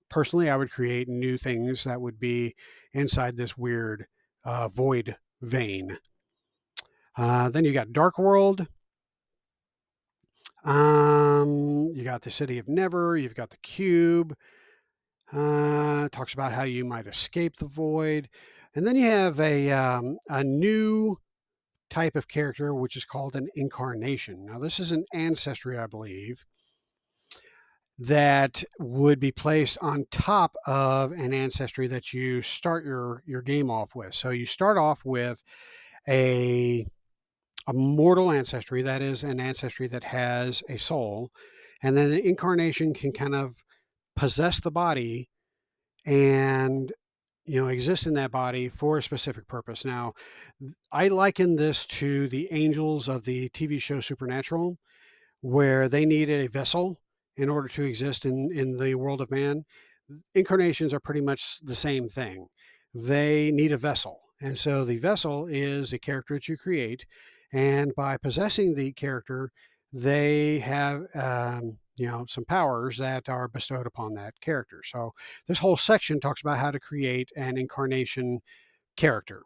Personally, I would create new things that would be inside this weird void vein. Then you got Dark World. You got the City of Never. You've got the Cube. Talks about how you might escape the void. And then you have a new type of character, which is called an incarnation. Now, this is an ancestry, I believe, that would be placed on top of an ancestry that you start your game off with. So you start off with a mortal ancestry, that is an ancestry that has a soul, and then the incarnation can kind of possess the body and exist in that body for a specific purpose. Now, I liken this to the angels of the TV show Supernatural, where they needed a vessel in order to exist in the world of man. Incarnations are pretty much the same thing. They need a vessel. And so the vessel is a character that you create. And by possessing the character, they have, some powers that are bestowed upon that character. So this whole section talks about how to create an incarnation character.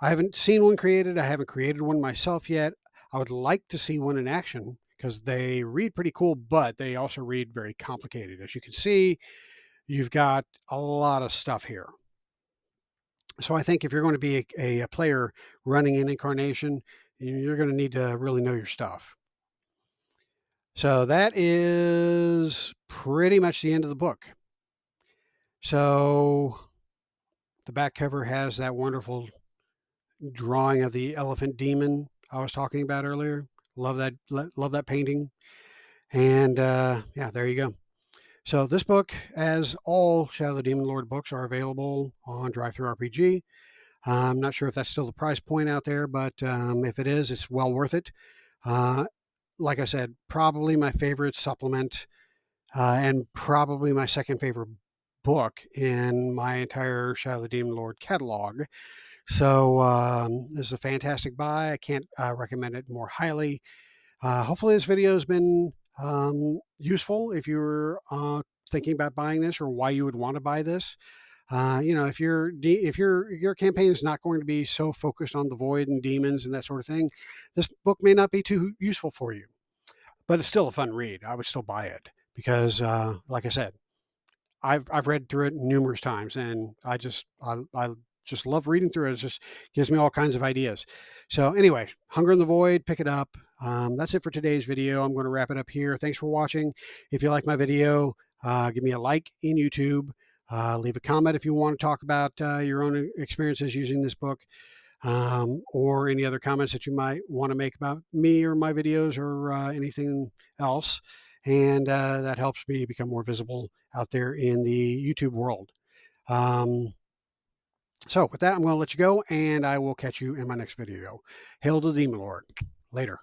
I haven't seen one created. I haven't created one myself yet. I would like to see one in action because they read pretty cool, but they also read very complicated. As you can see, you've got a lot of stuff here. So I think if you're going to be a player running an incarnation, you're going to need to really know your stuff. So that is pretty much the end of the book. So the back cover has that wonderful drawing of the elephant demon I was talking about earlier. Love that painting. And yeah, there you go. So this book, as all Shadow of the Demon Lord books, are available on DriveThruRPG. I'm not sure if that's still the price point out there, but if it is, it's well worth it. Like I said, probably my favorite supplement and probably my second favorite book in my entire Shadow of the Demon Lord catalog. So this is a fantastic buy. I can't recommend it more highly. Hopefully this video has been useful if you're thinking about buying this or why you would want to buy this. If your campaign is not going to be so focused on the void and demons and that sort of thing, this book may not be too useful for you. But it's still a fun read. I would still buy it because, like I said, I've read through it numerous times, and I just love reading through it. It just gives me all kinds of ideas. So anyway, Hunger in the Void, pick it up. That's it for today's video. I'm going to wrap it up here. Thanks for watching. If you like my video, give me a like in YouTube. Leave a comment if you want to talk about your own experiences using this book, or any other comments that you might want to make about me or my videos or anything else. And that helps me become more visible out there in the YouTube world. So with that, I'm going to let you go, and I will catch you in my next video. Hail to the Demon Lord. Later.